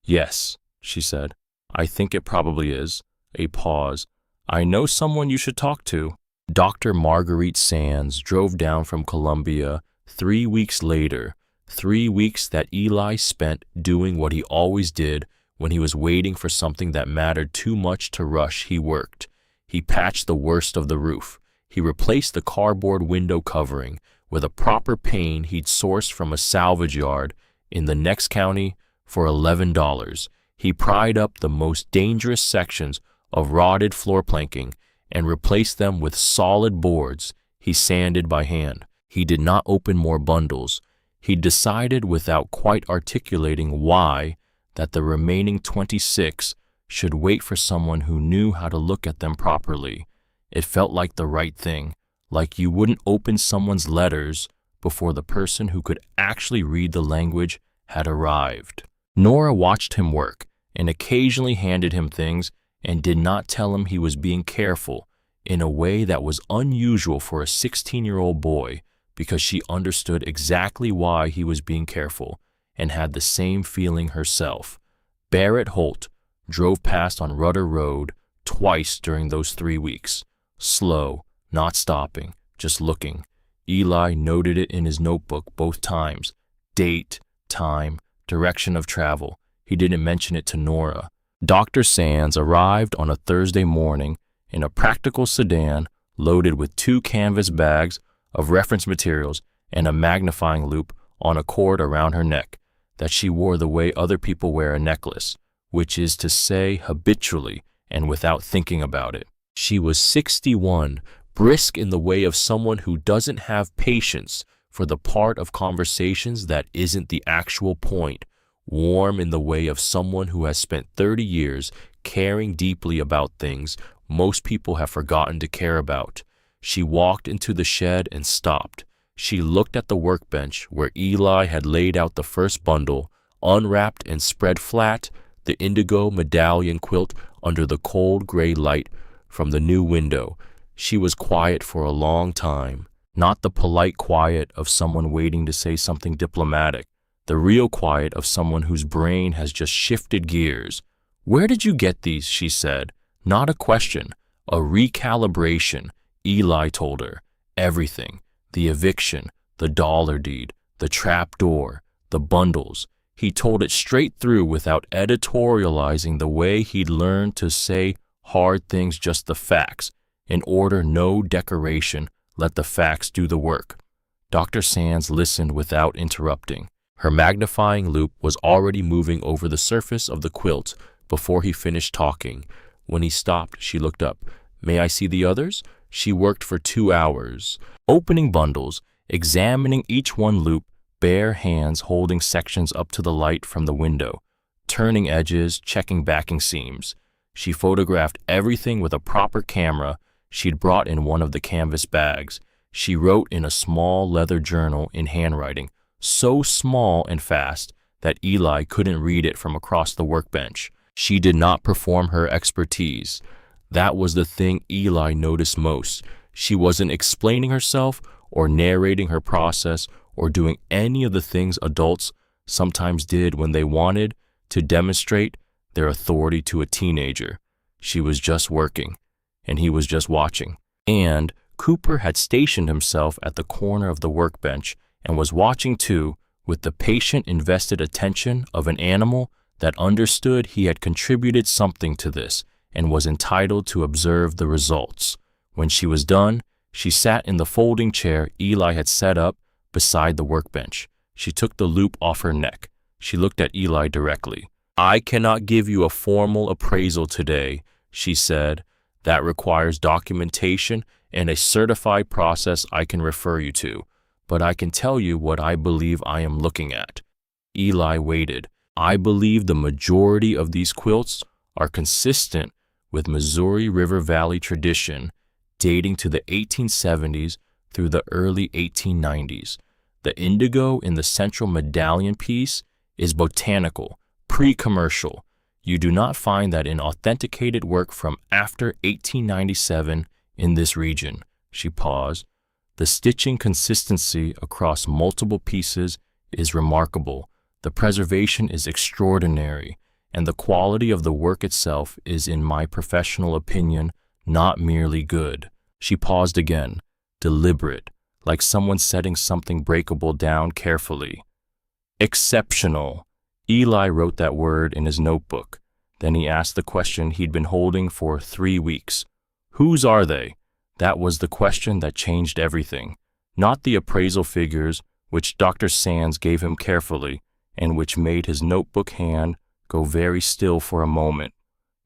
"Yes," she said. "I think it probably is." A pause. "I know someone you should talk to." Dr. Marguerite Sands drove down from Columbia 3 weeks later, 3 weeks that Eli spent doing what he always did when he was waiting for something that mattered too much to rush. He worked. He patched the worst of the roof. He replaced the cardboard window covering with a proper pane he'd sourced from a salvage yard in the next county for $11. He pried up the most dangerous sections of rotted floor planking and replaced them with solid boards he sanded by hand. He did not open more bundles. He decided without quite articulating why that the remaining 26 should wait for someone who knew how to look at them properly. It felt like the right thing, like you wouldn't open someone's letters before the person who could actually read the language had arrived. Nora watched him work and occasionally handed him things and did not tell him he was being careful in a way that was unusual for a 16-year-old boy, because she understood exactly why he was being careful and had the same feeling herself. Barrett Holt drove past on Rudder Road twice during those 3 weeks. Slow, not stopping, just looking. Eli noted it in his notebook both times. Date, time, direction of travel. He didn't mention it to Nora. Dr. Sands arrived on a Thursday morning in a practical sedan loaded with 2 canvas bags of reference materials and a magnifying loupe on a cord around her neck that she wore the way other people wear a necklace, which is to say habitually and without thinking about it. She was 61, brisk in the way of someone who doesn't have patience for the part of conversations that isn't the actual point, warm in the way of someone who has spent 30 years caring deeply about things most people have forgotten to care about. She walked into the shed and stopped. She looked at the workbench where Eli had laid out the first bundle, unwrapped and spread flat the indigo medallion quilt under the cold gray light from the new window. She was quiet for a long time, not the polite quiet of someone waiting to say something diplomatic, the real quiet of someone whose brain has just shifted gears. "Where did you get these?" she said. Not a question, a recalibration. Eli told her everything: the eviction, the dollar deed, the trap door, the bundles. He told it straight through without editorializing, the way he'd learned to say hard things, just the facts. In order, no decoration, let the facts do the work. Dr. Sands listened without interrupting. Her magnifying loupe was already moving over the surface of the quilt before he finished talking. When he stopped, she looked up. "May I see the others?" She worked for 2 hours, opening bundles, examining each one loop, bare hands holding sections up to the light from the window, turning edges, checking backing seams. She photographed everything with a proper camera she'd brought in one of the canvas bags. She wrote in a small leather journal in handwriting, so small and fast that Eli couldn't read it from across the workbench. She did not perform her expertise. That was the thing Eli noticed most. She wasn't explaining herself or narrating her process or doing any of the things adults sometimes did when they wanted to demonstrate their authority to a teenager. She was just working, and he was just watching. And Cooper had stationed himself at the corner of the workbench and was watching too, with the patient, invested attention of an animal that understood he had contributed something to this and was entitled to observe the results. When she was done, she sat in the folding chair Eli had set up beside the workbench. She took the loop off her neck. She looked at Eli directly. "I cannot give you a formal appraisal today," she said. "That requires documentation and a certified process I can refer you to. but I can tell you what I believe I am looking at." Eli waited. "I believe the majority of these quilts are consistent with Missouri River Valley tradition dating to the 1870s through the early 1890s. The indigo in the central medallion piece is botanical, pre-commercial. You do not find that in authenticated work from after 1897 in this region." She paused. "The stitching consistency across multiple pieces is remarkable. The preservation is extraordinary, and the quality of the work itself is, in my professional opinion, not merely good." She paused again, deliberate, like someone setting something breakable down carefully. "Exceptional." Eli wrote that word in his notebook. Then he asked the question he'd been holding for 3 weeks. "Whose are they?" That was the question that changed everything. Not the appraisal figures, which Dr. Sands gave him carefully, and which made his notebook hand go very still for a moment.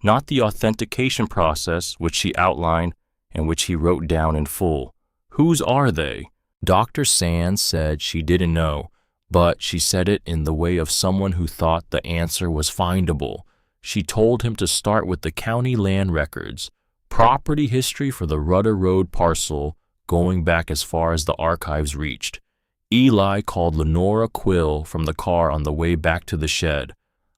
Not the authentication process, which she outlined and which he wrote down in full. Whose are they? Dr. Sands said she didn't know, but she said it in the way of someone who thought the answer was findable. She told him to start with the county land records, property history for the Rudder Road parcel going back as far as the archives reached. Eli called Lenora Quill from the car on the way back to the shed.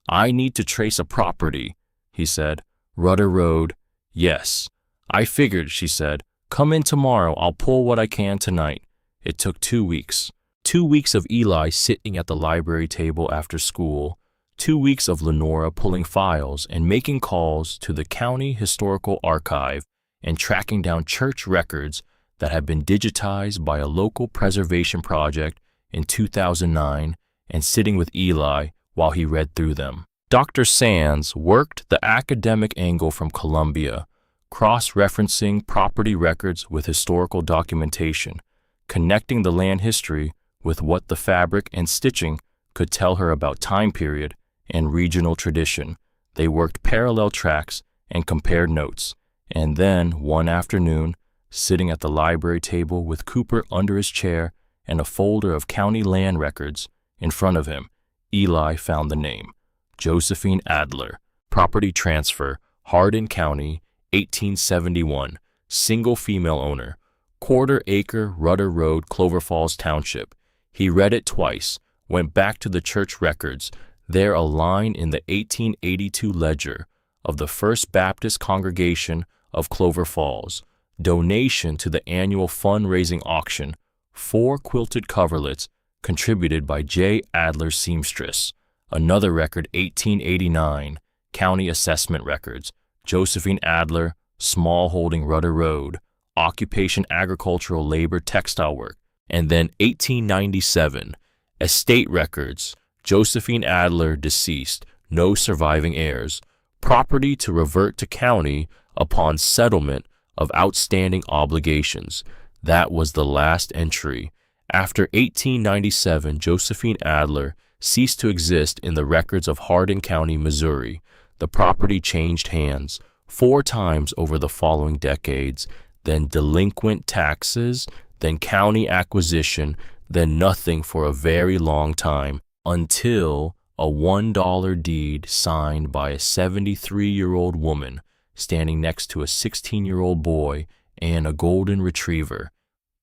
"I need to trace a property," he said. "Rudder Road." "Yes." "I figured," she said. "Come in tomorrow. I'll pull what I can tonight." It took 2 weeks. 2 weeks of Eli sitting at the library table after school. 2 weeks of Lenora pulling files and making calls to the County Historical Archive and tracking down church records that had been digitized by a local preservation project in 2009 and sitting with Eli while he read through them. Dr. Sands worked the academic angle from Columbia, cross-referencing property records with historical documentation, connecting the land history with what the fabric and stitching could tell her about time period and regional tradition. They worked parallel tracks and compared notes, and then, one afternoon, sitting at the library table with Cooper under his chair and a folder of county land records in front of him, Eli found the name. Josephine Adler, property transfer, Hardin County, 1871, single female owner, quarter-acre Rudder Road, Clover Falls Township. He read it twice, went back to the church records, there a line in the 1882 ledger of the First Baptist Congregation of Clover Falls, donation to the annual fundraising auction, 4 quilted coverlets contributed by J. Adler seamstress. Another record, 1889, county assessment records, Josephine Adler, smallholding Rudder Road, occupation agricultural labor textile work, and then 1897, estate records, Josephine Adler deceased, no surviving heirs, property to revert to county upon settlement of outstanding obligations. That was the last entry. After 1897, Josephine Adler ceased to exist in the records of Hardin County, Missouri. The property changed hands 4 times over the following decades, then delinquent taxes, then county acquisition, then nothing for a very long time, until a $1 deed signed by a 73-year-old woman standing next to a 16-year-old boy and a golden retriever.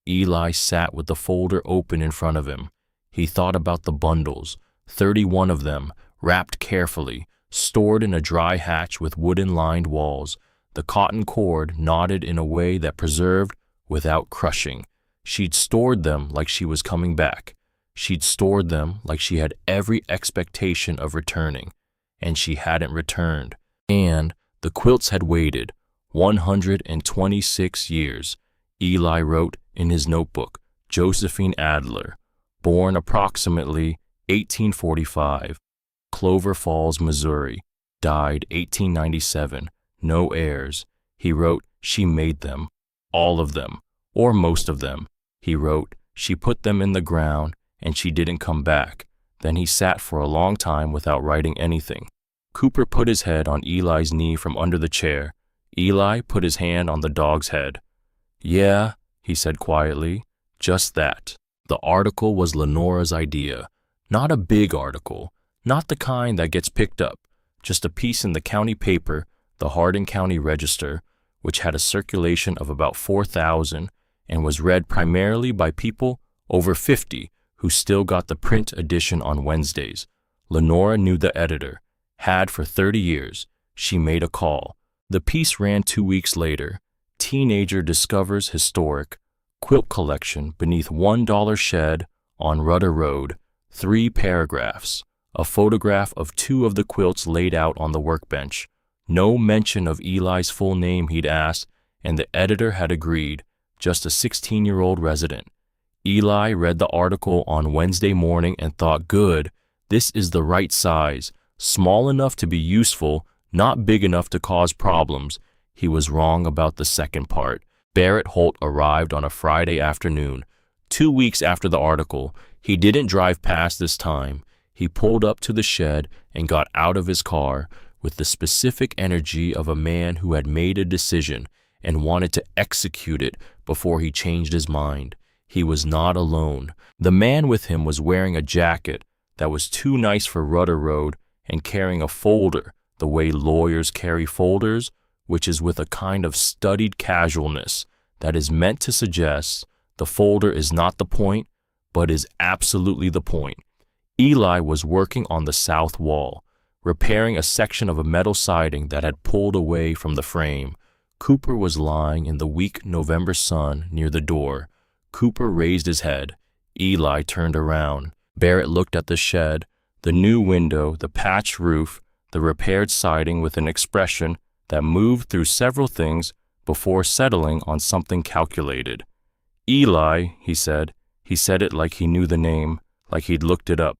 Eli sat with the folder open in front of him. He thought about the bundles, 31 of them, wrapped carefully, stored in a dry hatch with wooden-lined walls. The cotton cord knotted in a way that preserved without crushing. She'd stored them like she was coming back. She'd stored them like she had every expectation of returning, and she hadn't returned. And the quilts had waited 126 years. Eli wrote in his notebook, Josephine Adler, born approximately 1845, Clover Falls, Missouri, died 1897, no heirs. He wrote, she made them, all of them, or most of them. He wrote, she put them in the ground and she didn't come back. Then he sat for a long time without writing anything. Cooper put his head on Eli's knee from under the chair. Eli put his hand on the dog's head. Yeah, he said quietly, just that. The article was Lenora's idea. Not a big article, not the kind that gets picked up, just a piece in the county paper, the Hardin County Register, which had a circulation of about 4,000 and was read primarily by people over 50 who still got the print edition on Wednesdays. Lenora knew the editor, had for 30 years. She made a call. The piece ran 2 weeks later. Teenager discovers historic quilt collection beneath $1 shed on Rudder Road. 3 paragraphs. A photograph of 2 of the quilts laid out on the workbench. No mention of Eli's full name, he'd asked, and the editor had agreed, just a 16-year-old resident. Eli read the article on Wednesday morning and thought, good, this is the right size, small enough to be useful, not big enough to cause problems. He was wrong about the second part. Barrett Holt arrived on a Friday afternoon, 2 weeks after the article. He didn't drive past this time. He pulled up to the shed and got out of his car with the specific energy of a man who had made a decision and wanted to execute it before he changed his mind. He was not alone. The man with him was wearing a jacket that was too nice for Rudder Road and carrying a folder the way lawyers carry folders, which is with a kind of studied casualness that is meant to suggest the folder is not the point, but is absolutely the point. Eli was working on the south wall, repairing a section of a metal siding that had pulled away from the frame. Cooper was lying in the weak November sun near the door. Cooper raised his head. Eli turned around. Barrett looked at the shed, the new window, the patched roof, the repaired siding with an expression that moved through several things before settling on something calculated. Eli, he said. He said it like he knew the name, like he'd looked it up.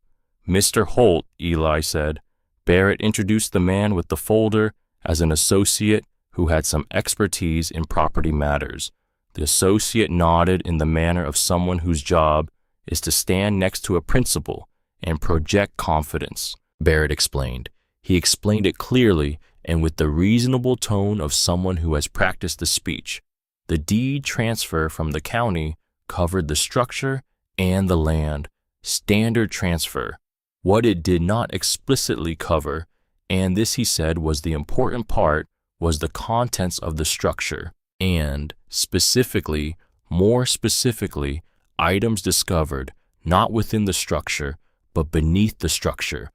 Mr. Holt, Eli said. Barrett introduced the man with the folder as an associate who had some expertise in property matters. The associate nodded in the manner of someone whose job is to stand next to a principal and project confidence. Barrett explained. He explained it clearly and with the reasonable tone of someone who has practiced the speech. The deed transfer from the county covered the structure and the land. Standard transfer. What it did not explicitly cover, and this he said was the important part, was the contents of the structure, and, specifically, more specifically, items discovered not within the structure, but beneath the structure,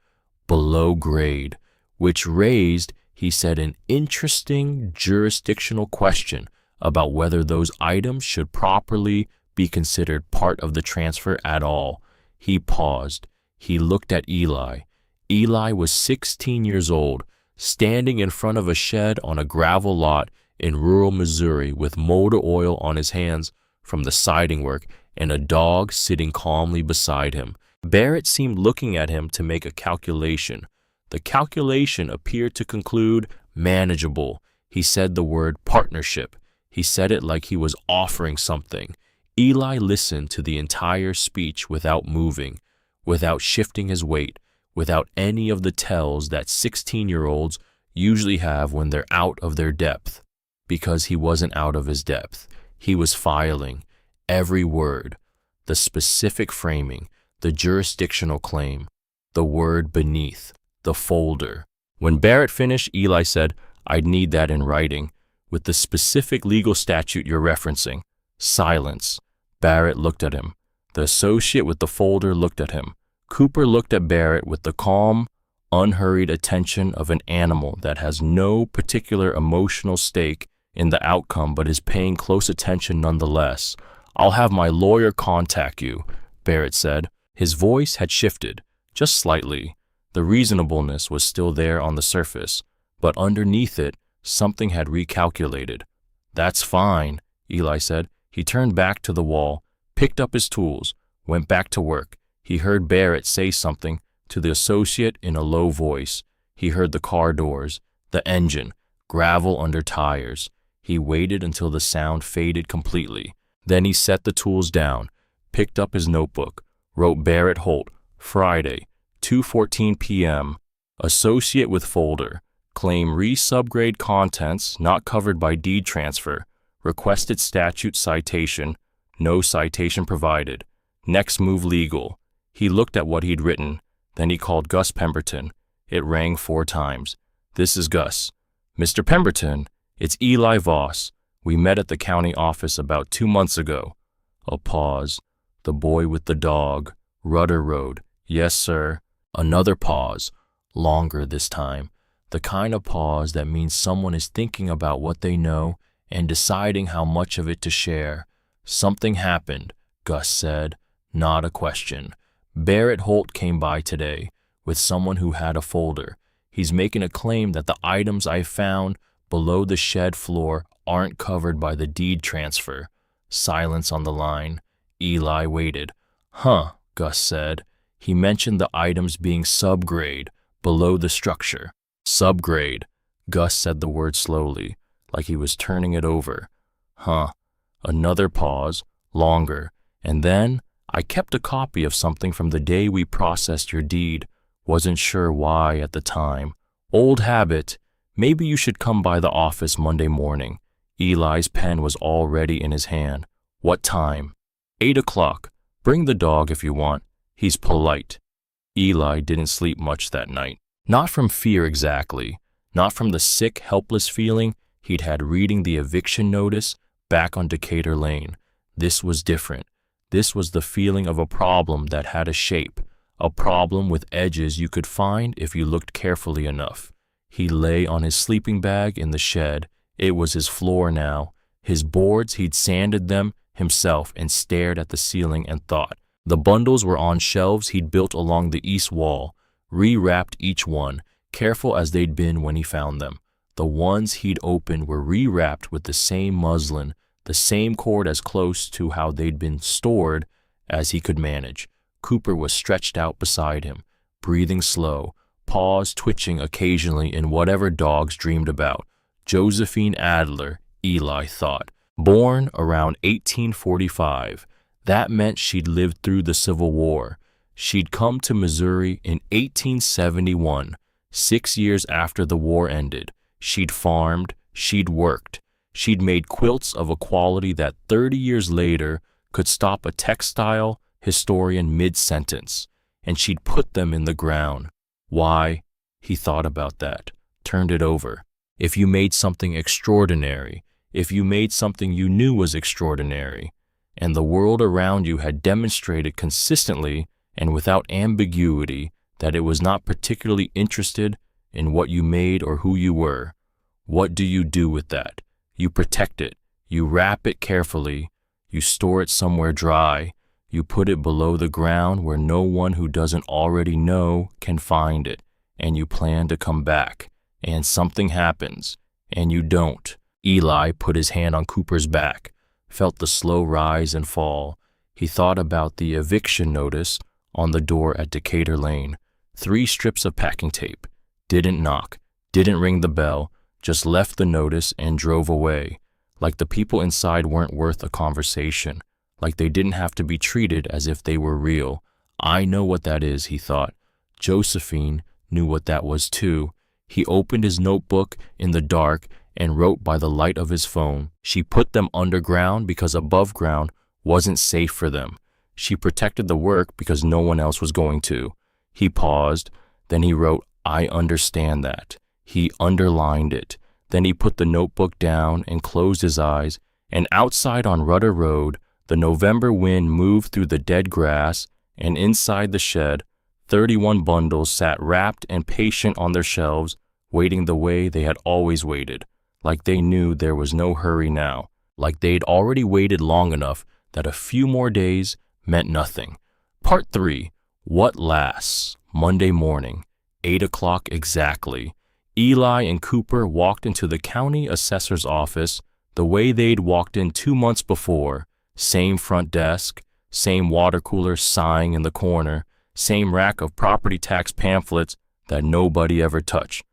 below grade, which raised, he said, an interesting jurisdictional question about whether those items should properly be considered part of the transfer at all. He paused. He looked at Eli. Eli was 16 years old, standing in front of a shed on a gravel lot in rural Missouri with motor oil on his hands from the siding work and a dog sitting calmly beside him. Barrett seemed looking at him to make a calculation. The calculation appeared to conclude manageable. He said the word partnership. He said it like he was offering something. Eli listened to the entire speech without moving, without shifting his weight, without any of the tells that 16-year-olds usually have when they're out of their depth. Because he wasn't out of his depth. He was filing every word, the specific framing, the jurisdictional claim, the word beneath, the folder. When Barrett finished, Eli said, I'd need that in writing, with the specific legal statute you're referencing. Silence. Barrett looked at him. The associate with the folder looked at him. Cooper looked at Barrett with the calm, unhurried attention of an animal that has no particular emotional stake in the outcome but is paying close attention nonetheless. I'll have my lawyer contact you, Barrett said. His voice had shifted, just slightly. The reasonableness was still there on the surface, but underneath it, something had recalculated. That's fine, Eli said. He turned back to the wall, picked up his tools, went back to work. He heard Barrett say something to the associate in a low voice. He heard the car doors, the engine, gravel under tires. He waited until the sound faded completely. Then he set the tools down, picked up his notebook, wrote Barrett Holt, Friday, 2:14 p.m., associate with folder, claim re-subgrade contents not covered by deed transfer, requested statute citation, no citation provided. Next move legal. He looked at what he'd written. Then he called Gus Pemberton. It rang 4 times. This is Gus. Mr. Pemberton, it's Eli Voss. We met at the county office about 2 months ago. A pause. The boy with the dog. Rudder Road. Yes, sir. Another pause. Longer this time. The kind of pause that means someone is thinking about what they know and deciding how much of it to share. Something happened, Gus said. Not a question. Barrett Holt came by today with someone who had a folder. He's making a claim that the items I found below the shed floor aren't covered by the deed transfer. Silence on the line. Eli waited. Huh, Gus said. He mentioned the items being subgrade, below the structure. Subgrade. Gus said the word slowly, like he was turning it over. Huh. Another pause, longer, and then I kept a copy of something from the day we processed your deed. Wasn't sure why at the time. Old habit. Maybe you should come by the office Monday morning. Eli's pen was already in his hand. What time? 8 o'clock. Bring the dog if you want. He's polite. Eli didn't sleep much that night. Not from fear exactly. Not from the sick, helpless feeling he'd had reading the eviction notice back on Decatur Lane. This was different. This was the feeling of a problem that had a shape, a problem with edges you could find if you looked carefully enough. He lay on his sleeping bag in the shed. It was his floor now. His boards, he'd sanded them himself and stared at the ceiling and thought. The bundles were on shelves he'd built along the east wall, rewrapped each one, careful as they'd been when he found them. The ones he'd opened were rewrapped with the same muslin, the same cord as close to how they'd been stored as he could manage. Cooper was stretched out beside him, breathing slow, paws twitching occasionally in whatever dogs dreamed about. Josephine Adler, Eli thought. Born around 1845. That meant she'd lived through the Civil War. She'd come to Missouri in 1871, 6 years after the war ended. She'd farmed, she'd worked. She'd made quilts of a quality that 30 years later could stop a textile historian mid-sentence, and she'd put them in the ground. Why? He thought about that, turned it over. If you made something extraordinary, if you made something you knew was extraordinary, and the world around you had demonstrated consistently and without ambiguity that it was not particularly interested in what you made or who you were, what do you do with that? You protect it, you wrap it carefully, you store it somewhere dry, you put it below the ground where no one who doesn't already know can find it, and you plan to come back, and something happens, and you don't. Eli put his hand on Cooper's back, felt the slow rise and fall. He thought about the eviction notice on the door at Decatur Lane. 3 strips of packing tape. Didn't knock, didn't ring the bell, just left the notice and drove away, like the people inside weren't worth a conversation, like they didn't have to be treated as if they were real. I know what that is, he thought. Josephine knew what that was too. He opened his notebook in the dark and wrote by the light of his phone. She put them underground because above ground wasn't safe for them. She protected the work because no one else was going to. He paused, then he wrote, I understand that. He underlined it. Then he put the notebook down and closed his eyes, and outside on Rudder Road, the November wind moved through the dead grass, and inside the shed, 31 bundles sat wrapped and patient on their shelves, waiting the way they had always waited, like they knew there was no hurry now, like they'd already waited long enough that a few more days meant nothing. Part 3. What lasts? Monday morning, 8 o'clock exactly. Eli and Cooper walked into the county assessor's office the way they'd walked in 2 months before. Same front desk, same water cooler sighing in the corner, same rack of property tax pamphlets that nobody ever touched.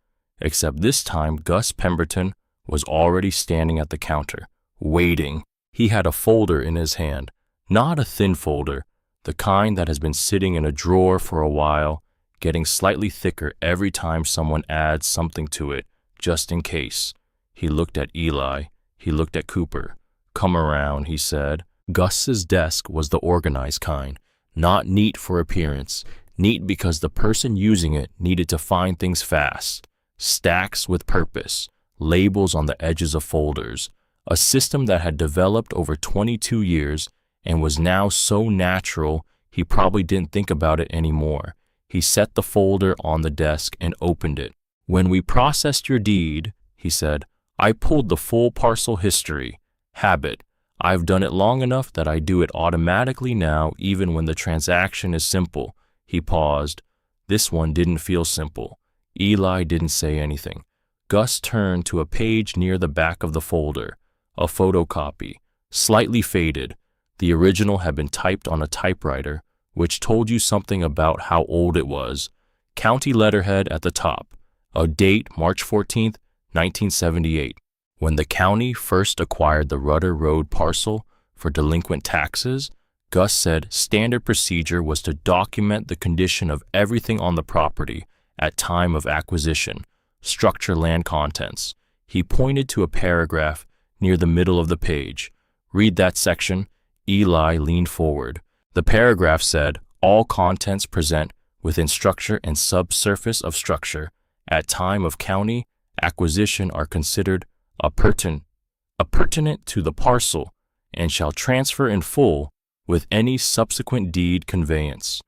Except this time Gus Pemberton was already standing at the counter, waiting. He had a folder in his hand, not a thin folder, the kind that has been sitting in a drawer for a while, getting slightly thicker every time someone adds something to it, just in case. He looked at Eli. He looked at Cooper. Come around, he said. Gus's desk was the organized kind, not neat for appearance, neat because the person using it needed to find things fast. Stacks with purpose, labels on the edges of folders, a system that had developed over 22 years and was now so natural he probably didn't think about it anymore. He set the folder on the desk and opened it. "When we processed your deed," he said, "I pulled the full parcel history. Habit. I've done it long enough that I do it automatically now, even when the transaction is simple." He paused. This one didn't feel simple. Eli didn't say anything. Gus turned to a page near the back of the folder, a photocopy, slightly faded. The original had been typed on a typewriter, which told you something about how old it was. County letterhead at the top, a date March 14th, 1978. When the county first acquired the Rudder Road parcel for delinquent taxes, Gus said standard procedure was to document the condition of everything on the property at time of acquisition, structure, land contents. He pointed to a paragraph near the middle of the page. "Read that section." Eli leaned forward. The paragraph said, "All contents present within structure and subsurface of structure at time of county acquisition are considered appurtenant to the parcel and shall transfer in full with any subsequent deed conveyance.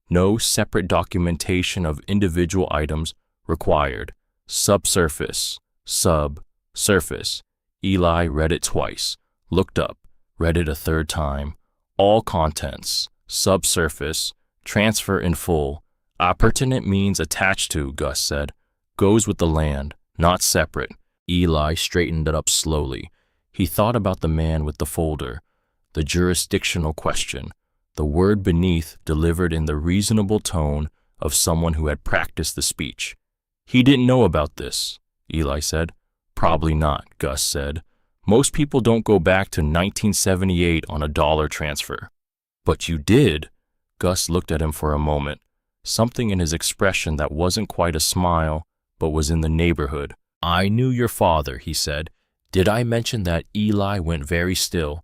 No separate documentation of individual items required. Subsurface, subsurface." Eli read it twice, looked up, read it a third time. "All contents, subsurface, transfer in full." Appurtenant means attached to, Gus said. Goes with the land, not separate. Eli straightened it up slowly. He thought about the man with the folder, the jurisdictional question, the word beneath delivered in the reasonable tone of someone who had practiced the speech. "He didn't know about this," Eli said. "Probably not," Gus said. "Most people don't go back to 1978 on a dollar transfer." "But you did." Gus looked at him for a moment, something in his expression that wasn't quite a smile, but was in the neighborhood. "I knew your father," he said. "Did I mention that?" Eli went very still.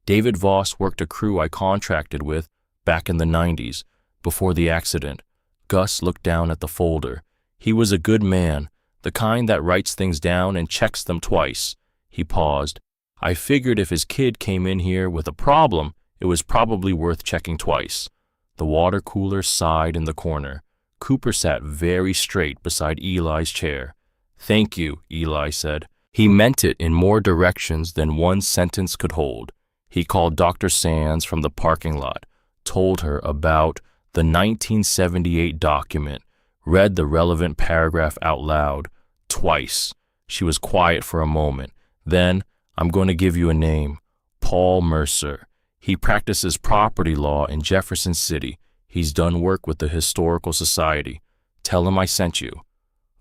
"David Voss worked a crew I contracted with back in the 90s, before the accident." Gus looked down at the folder. "He was a good man, the kind that writes things down and checks them twice." He paused. "I figured if his kid came in here with a problem, it was probably worth checking twice." The water cooler sighed in the corner. Cooper sat very straight beside Eli's chair. "Thank you," Eli said. He meant it in more directions than one sentence could hold. He called Dr. Sands from the parking lot, told her about the 1978 document, read the relevant paragraph out loud, twice. She was quiet for a moment. Then, "I'm going to give you a name. Paul Mercer. He practices property law in Jefferson City. He's done work with the Historical Society. Tell him I sent you."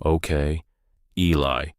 "Okay." Eli.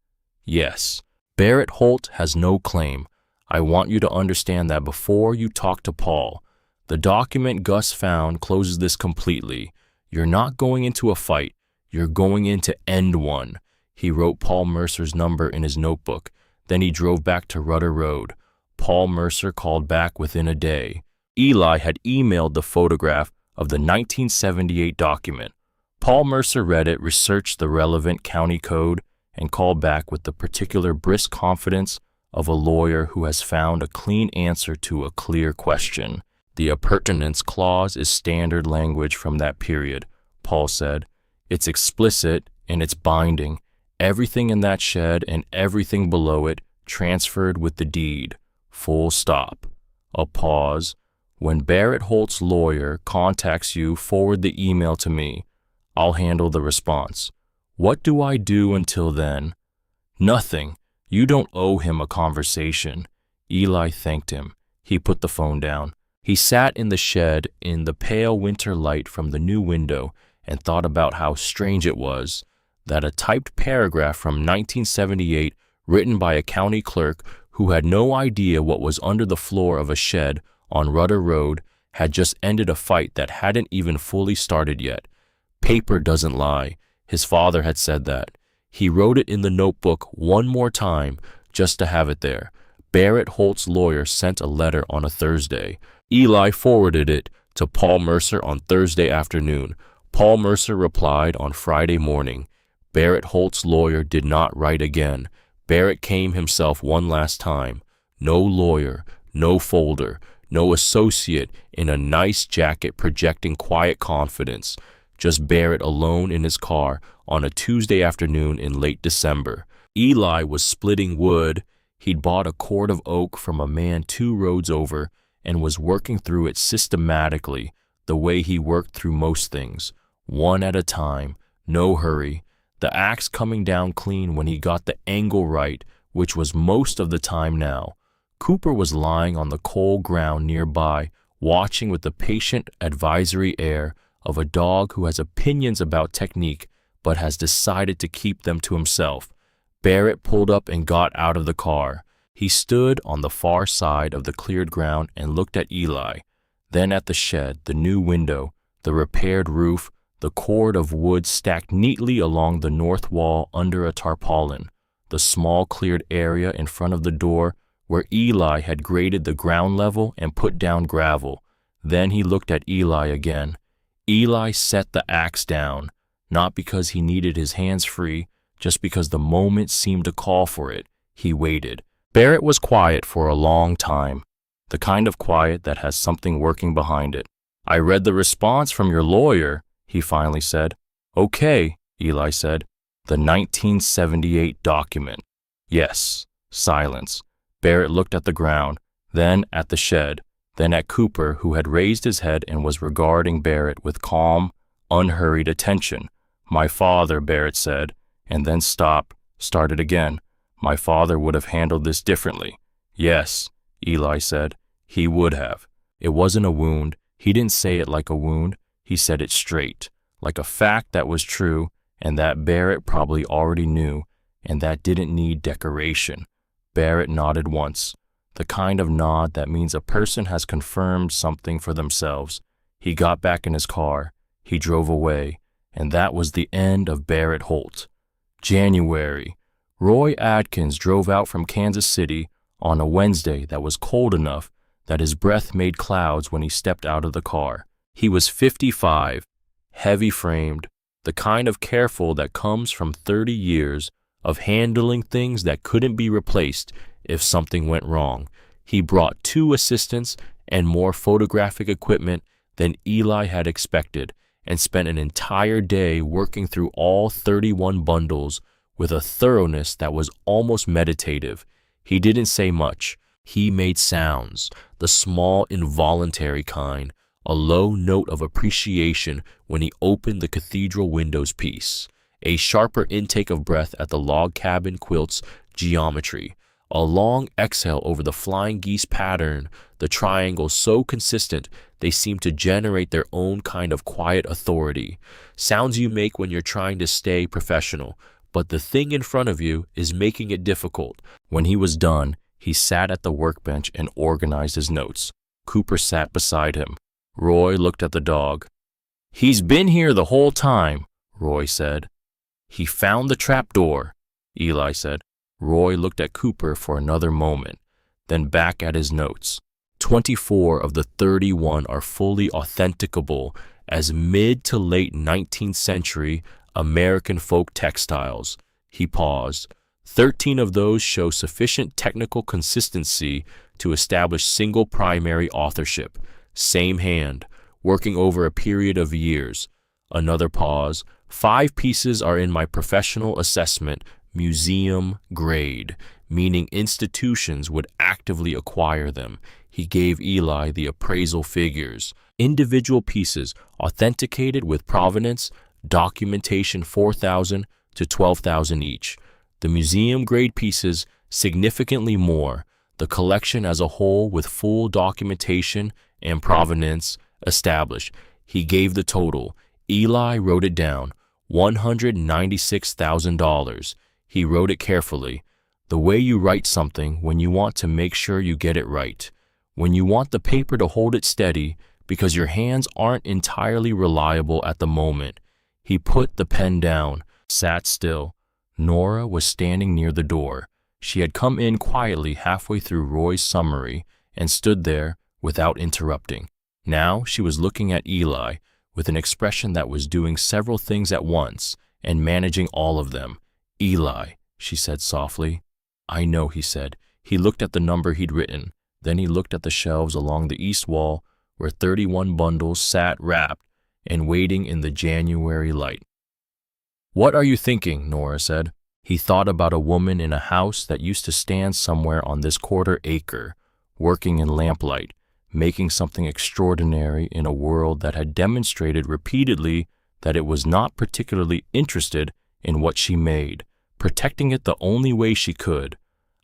"Yes. Barrett Holt has no claim. I want you to understand that before you talk to Paul. The document Gus found closes this completely. You're not going into a fight. You're going in to end one." He wrote Paul Mercer's number in his notebook. Then he drove back to Rudder Road. Paul Mercer called back within a day. Eli had emailed the photograph of the 1978 document. Paul Mercer read it, researched the relevant county code, and called back with the particular brisk confidence of a lawyer who has found a clean answer to a clear question. "The appurtenance clause is standard language from that period," Paul said. "It's explicit and it's binding. Everything in that shed and everything below it transferred with the deed. Full stop." A pause. "When Barrett Holt's lawyer contacts you, forward the email to me. I'll handle the response. What do I do until then?" "Nothing. You don't owe him a conversation." Eli thanked him. He put the phone down. He sat in the shed in the pale winter light from the new window and thought about how strange it was that a typed paragraph from 1978 written by a county clerk who had no idea what was under the floor of a shed on Rudder Road had just ended a fight that hadn't even fully started yet. Paper doesn't lie. His father had said that. He wrote it in the notebook one more time just to have it there. Barrett Holt's lawyer sent a letter on a Thursday. Eli forwarded it to Paul Mercer on Thursday afternoon. Paul Mercer replied on Friday morning. Barrett Holt's lawyer did not write again. Barrett came himself one last time. No lawyer, no folder, no associate in a nice jacket projecting quiet confidence. Just Barrett alone in his car on a Tuesday afternoon in late December. Eli was splitting wood. He'd bought a cord of oak from a man 2 roads over and was working through it systematically, the way he worked through most things, one at a time, no hurry, the axe coming down clean when he got the angle right, which was most of the time now. Cooper was lying on the cold ground nearby, watching with the patient advisory air of a dog who has opinions about technique but has decided to keep them to himself. Barrett pulled up and got out of the car. He stood on the far side of the cleared ground and looked at Eli, then at the shed, the new window, the repaired roof, the cord of wood stacked neatly along the north wall under a tarpaulin, the small cleared area in front of the door where Eli had graded the ground level and put down gravel. Then he looked at Eli again. Eli set the axe down, not because he needed his hands free, just because the moment seemed to call for it. He waited. Barrett was quiet for a long time, the kind of quiet that has something working behind it. "I read the response from your lawyer," he finally said. "Okay," Eli said. "The 1978 document." "Yes." Silence. Barrett looked at the ground, then at the shed, then at Cooper, who had raised his head and was regarding Barrett with calm, unhurried attention. "My father," Barrett said, and then started again. "My father would have handled this differently." "Yes," Eli said, "he would have. It wasn't a wound. He didn't say it like a wound. He said it straight, like a fact that was true and that Barrett probably already knew, and that didn't need decoration." Barrett nodded once, the kind of nod that means a person has confirmed something for themselves. He got back in his car. He drove away, and that was the end of Barrett Holt. January. Roy Adkins drove out from Kansas City on a Wednesday that was cold enough that his breath made clouds when he stepped out of the car. He was 55, heavy-framed, the kind of careful that comes from 30 years of handling things that couldn't be replaced if something went wrong. He brought 2 assistants and more photographic equipment than Eli had expected, and spent an entire day working through all 31 bundles with a thoroughness that was almost meditative. He didn't say much. He made sounds, the small involuntary kind, a low note of appreciation when he opened the cathedral windows piece, a sharper intake of breath at the log cabin quilt's geometry, a long exhale over the flying geese pattern, the triangles so consistent they seem to generate their own kind of quiet authority. Sounds you make when you're trying to stay professional, but the thing in front of you is making it difficult. When he was done, he sat at the workbench and organized his notes. Cooper sat beside him. Roy looked at the dog. "He's been here the whole time," Roy said. "He found the trapdoor," Eli said. Roy looked at Cooper for another moment, then back at his notes. 24 of the 31 are fully authenticable as mid to late 19th century American folk textiles. He paused. 13 of those show sufficient technical consistency to establish single primary authorship. Same hand, working over a period of years. Another pause. 5 pieces are in my professional assessment, museum grade, meaning institutions would actively acquire them. He gave Eli the appraisal figures. Individual pieces authenticated with provenance, documentation 4,000 to 12,000 each. The museum grade pieces significantly more. The collection as a whole with full documentation and provenance established. He gave the total. Eli wrote it down. $196,000. He wrote it carefully. The way you write something when you want to make sure you get it right. When you want the paper to hold it steady because your hands aren't entirely reliable at the moment. He put the pen down, sat still. Nora was standing near the door. She had come in quietly halfway through Roy's summary and stood there without interrupting. Now she was looking at Eli with an expression that was doing several things at once and managing all of them. "Eli," she said softly. "I know," he said. He looked at the number he'd written. Then he looked at the shelves along the east wall where 31 bundles sat wrapped and waiting in the January light. "What are you thinking?" Nora said. He thought about a woman in a house that used to stand somewhere on this quarter acre, working in lamplight, making something extraordinary in a world that had demonstrated repeatedly that it was not particularly interested in what she made, protecting it the only way she could.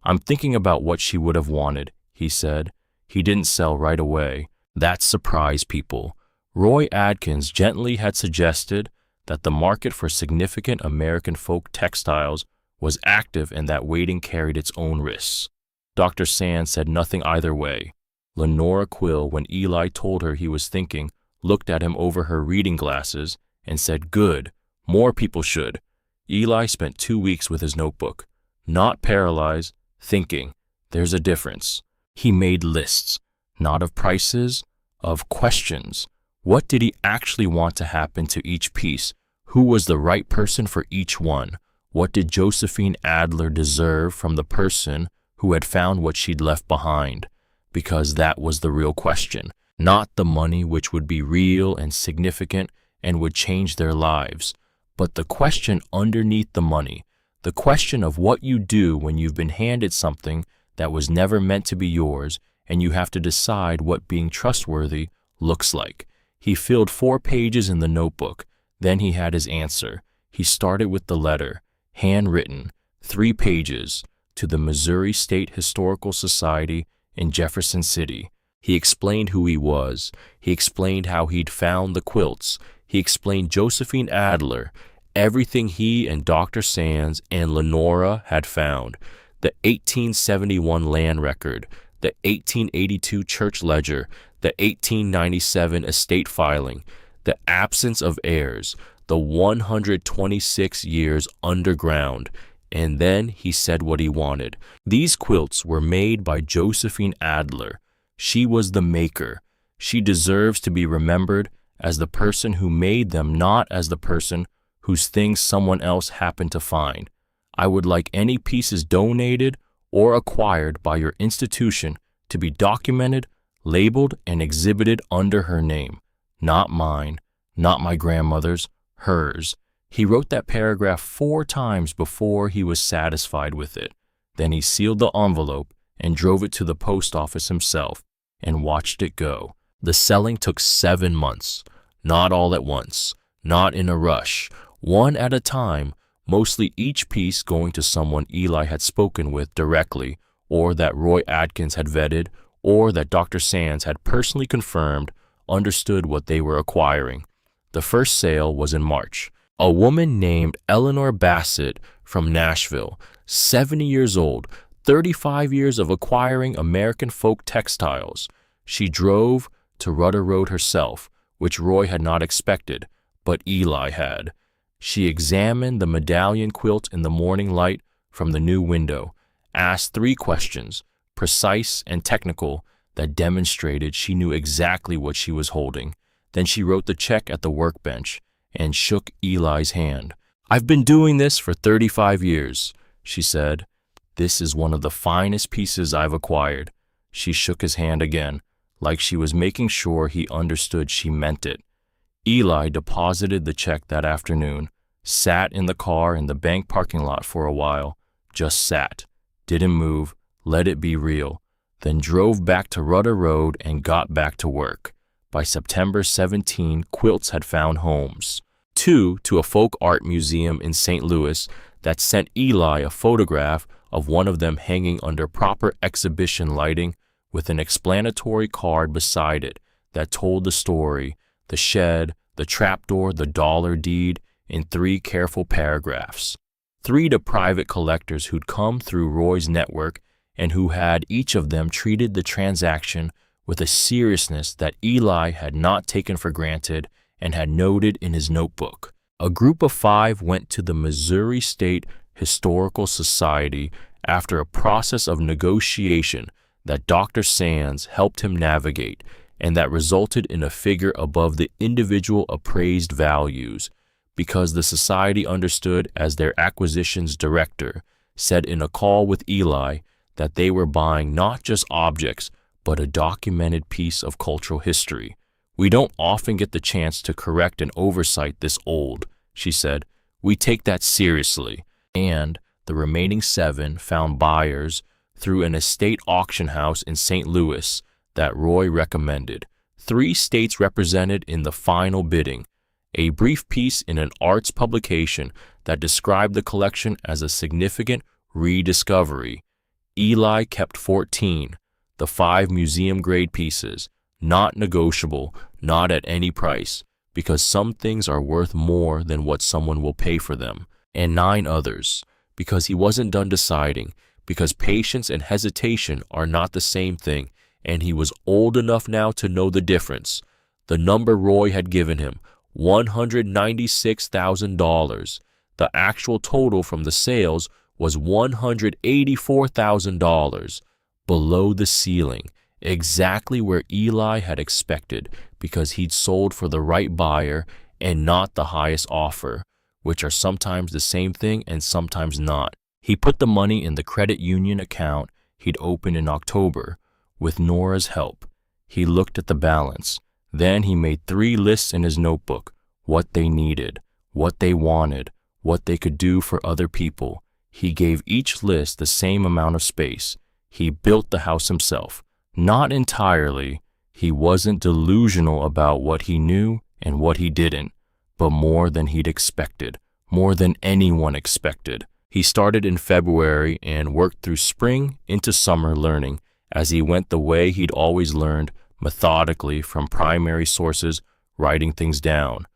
"I'm thinking about what she would have wanted," he said. He didn't sell right away. That surprised people. Roy Adkins gently had suggested that the market for significant American folk textiles was active and that waiting carried its own risks. Dr. Sand said nothing either way. Lenora Quill, when Eli told her he was thinking, looked at him over her reading glasses and said, "Good, more people should." Eli spent 2 weeks with his notebook. Not paralyzed, thinking. There's a difference. He made lists, not of prices, of questions. What did he actually want to happen to each piece? Who was the right person for each one? What did Josephine Adler deserve from the person who had found what she'd left behind? Because that was the real question, not the money which would be real and significant and would change their lives, but the question underneath the money, the question of what you do when you've been handed something that was never meant to be yours and you have to decide what being trustworthy looks like. He filled 4 pages in the notebook. Then he had his answer. He started with the letter, handwritten, 3 pages, to the Missouri State Historical Society in Jefferson City. He explained who he was. He explained how he'd found the quilts. He explained Josephine Adler, everything he and Dr. Sands and Lenora had found, the 1871 land record, the 1882 church ledger, the 1897 estate filing, the absence of heirs, the 126 years underground, and then he said what he wanted. These quilts were made by Josephine Adler. She was the maker. She deserves to be remembered as the person who made them, not as the person whose things someone else happened to find. I would like any pieces donated or acquired by your institution to be documented, labeled, and exhibited under her name. Not mine, not my grandmother's, hers. He wrote that paragraph 4 times before he was satisfied with it. Then he sealed the envelope and drove it to the post office himself and watched it go. The selling took 7 months, not all at once, not in a rush, one at a time, mostly each piece going to someone Eli had spoken with directly, or that Roy Adkins had vetted, or that Dr. Sands had personally confirmed understood what they were acquiring. The first sale was in March. A woman named Eleanor Bassett from Nashville, 70 years old, 35 years of acquiring American folk textiles. She drove to Rudder Road herself, which Roy had not expected, but Eli had. She examined the medallion quilt in the morning light from the new window, asked 3 questions, precise and technical, that demonstrated she knew exactly what she was holding. Then she wrote the check at the workbench and shook Eli's hand. "I've been doing this for 35 years, she said. "This is one of the finest pieces I've acquired." She shook his hand again, like she was making sure he understood she meant it. Eli deposited the check that afternoon, sat in the car in the bank parking lot for a while, just sat, didn't move, let it be real, then drove back to Rudder Road and got back to work. By September 17, quilts had found homes. 2 to a folk art museum in St. Louis that sent Eli a photograph of one of them hanging under proper exhibition lighting with an explanatory card beside it that told the story, the shed, the trapdoor, the dollar deed, in 3 careful paragraphs. 3 to private collectors who'd come through Roy's network and who had each of them treated the transaction with a seriousness that Eli had not taken for granted and had noted in his notebook. A group of 5 went to the Missouri State Historical Society after a process of negotiation that Dr. Sands helped him navigate, and that resulted in a figure above the individual appraised values, because the society understood as their acquisitions director said in a call with Eli that they were buying not just objects, but a documented piece of cultural history. "We don't often get the chance to correct an oversight this old," she said. "We take that seriously." And the remaining 7 found buyers through an estate auction house in St. Louis that Roy recommended. 3 states represented in the final bidding. A brief piece in an arts publication that described the collection as a significant rediscovery. Eli kept 14, the 5 museum-grade pieces, not negotiable, not at any price, because some things are worth more than what someone will pay for them, and 9 others, because he wasn't done deciding, because patience and hesitation are not the same thing, and he was old enough now to know the difference. The number Roy had given him, $196,000. The actual total from the sales was $184,000, below the ceiling, exactly where Eli had expected, because he'd sold for the right buyer and not the highest offer, which are sometimes the same thing and sometimes not. He put the money in the credit union account he'd opened in October, with Nora's help. He looked at the balance. Then he made 3 lists in his notebook: what they needed, what they wanted, what they could do for other people. He gave each list the same amount of space. He built the house himself. Not entirely. He wasn't delusional about what he knew and what he didn't, but more than he'd expected, more than anyone expected. He started in February and worked through spring into summer, learning as he went the way he'd always learned, methodically from primary sources, writing things down.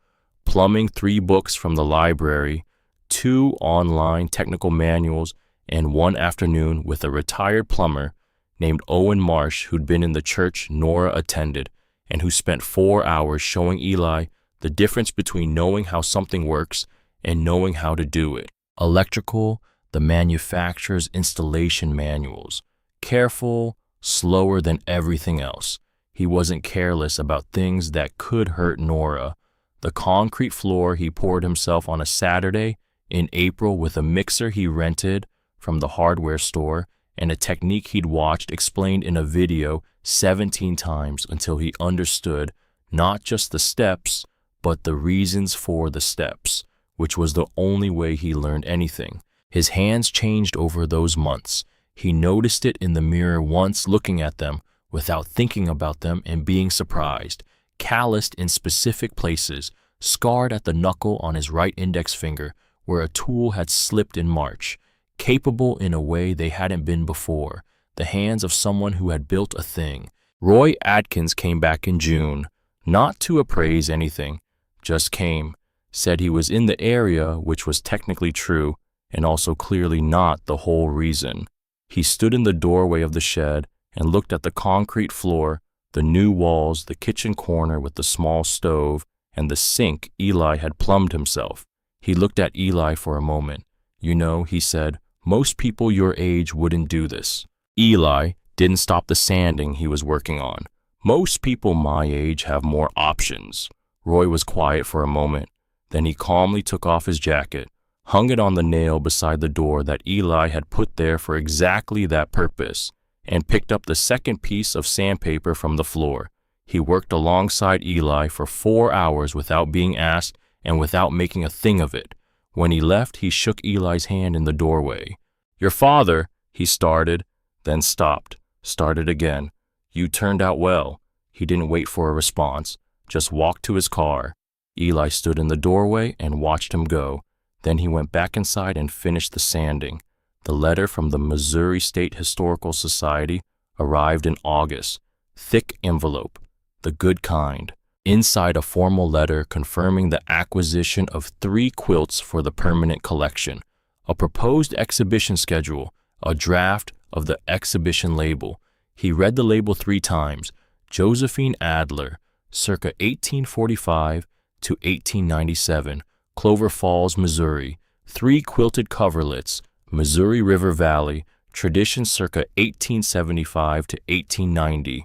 Plumbing 3 books from the library, 2 online technical manuals, and 1 afternoon with a retired plumber named Owen Marsh, who'd been in the church Nora attended, and who spent 4 hours showing Eli the difference between knowing how something works and knowing how to do it. Electrical, the manufacturer's installation manuals. Careful, slower than everything else. He wasn't careless about things that could hurt Nora. The concrete floor he poured himself on a Saturday in April with a mixer he rented from the hardware store and a technique he'd watched explained in a video 17 times until he understood not just the steps, but the reasons for the steps, which was the only way he learned anything. His hands changed over those months. He noticed it in the mirror once, looking at them without thinking about them and being surprised, calloused in specific places, scarred at the knuckle on his right index finger where a tool had slipped in March, capable in a way they hadn't been before, the hands of someone who had built a thing. Roy Atkins came back in June, not to appraise anything, just came, said he was in the area, which was technically true, and also clearly not the whole reason. He stood in the doorway of the shed and looked at the concrete floor, the new walls, the kitchen corner with the small stove, and the sink Eli had plumbed himself. He looked at Eli for a moment. "You know," he said, "most people your age wouldn't do this." Eli didn't stop the sanding he was working on. "Most people my age have more options." Roy was quiet for a moment. Then he calmly took off his jacket, hung it on the nail beside the door that Eli had put there for exactly that purpose, and picked up the second piece of sandpaper from the floor. He worked alongside Eli for 4 hours without being asked and without making a thing of it. When he left, he shook Eli's hand in the doorway. "Your father," he started, then stopped, started again. "You turned out well." He didn't wait for a response, just walked to his car. Eli stood in the doorway and watched him go. Then he went back inside and finished the sanding. The letter from the Missouri State Historical Society arrived in August. Thick envelope, the good kind. Inside, a formal letter confirming the acquisition of 3 quilts for the permanent collection, a proposed exhibition schedule, a draft of the exhibition label. He read the label 3 times. Josephine Adler, circa 1845 to 1897, Clover Falls, Missouri. 3 quilted coverlets, Missouri River Valley, tradition circa 1875 to 1890,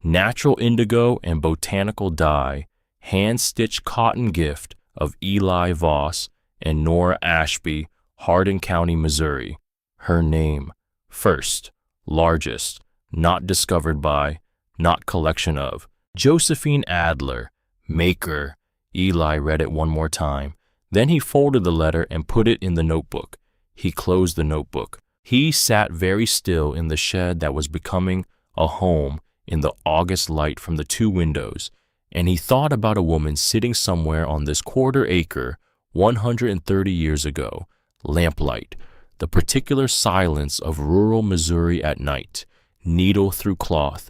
natural indigo and botanical dye, hand-stitched cotton gift of Eli Voss and Nora Ashby, Hardin County, Missouri. Her name, first, largest, not discovered by, not collection of. Josephine Adler, maker. Eli read it one more time. Then he folded the letter and put it in the notebook. He closed the notebook. He sat very still in the shed that was becoming a home in the August light from the 2 windows, and he thought about a woman sitting somewhere on this quarter-acre 130 years ago. Lamplight, the particular silence of rural Missouri at night, needle through cloth,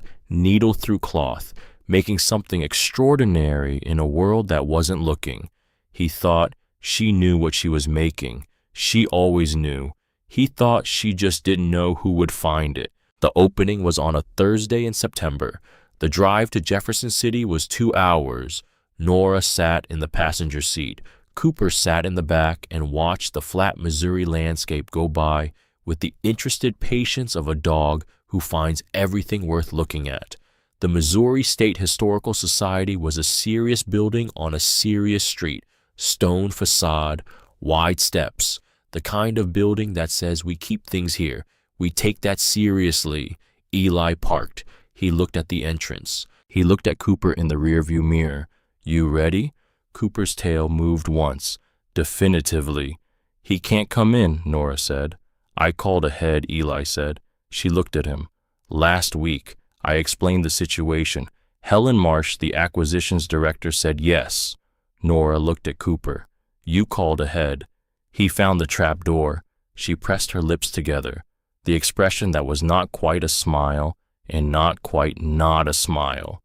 making something extraordinary in a world that wasn't looking. He thought she knew what she was making. She always knew. He thought she just didn't know who would find it. The opening was on a Thursday in September. The drive to Jefferson City was 2 hours. Nora sat in the passenger seat. Cooper sat in the back and watched the flat Missouri landscape go by with the interested patience of a dog who finds everything worth looking at. The Missouri State Historical Society was a serious building on a serious street, stone facade, wide steps, the kind of building that says we keep things here, we take that seriously. Eli parked. He looked at the entrance. He looked at Cooper in the rearview mirror. You ready? Cooper's tail moved once, definitively. He can't come in, Nora said. I called ahead, Eli said. She looked at him. Last week, I explained the situation. Helen Marsh, the acquisitions director, said yes. Nora looked at Cooper. You called ahead. He found the trap door. She pressed her lips together. The expression that was not quite a smile and not quite not a smile.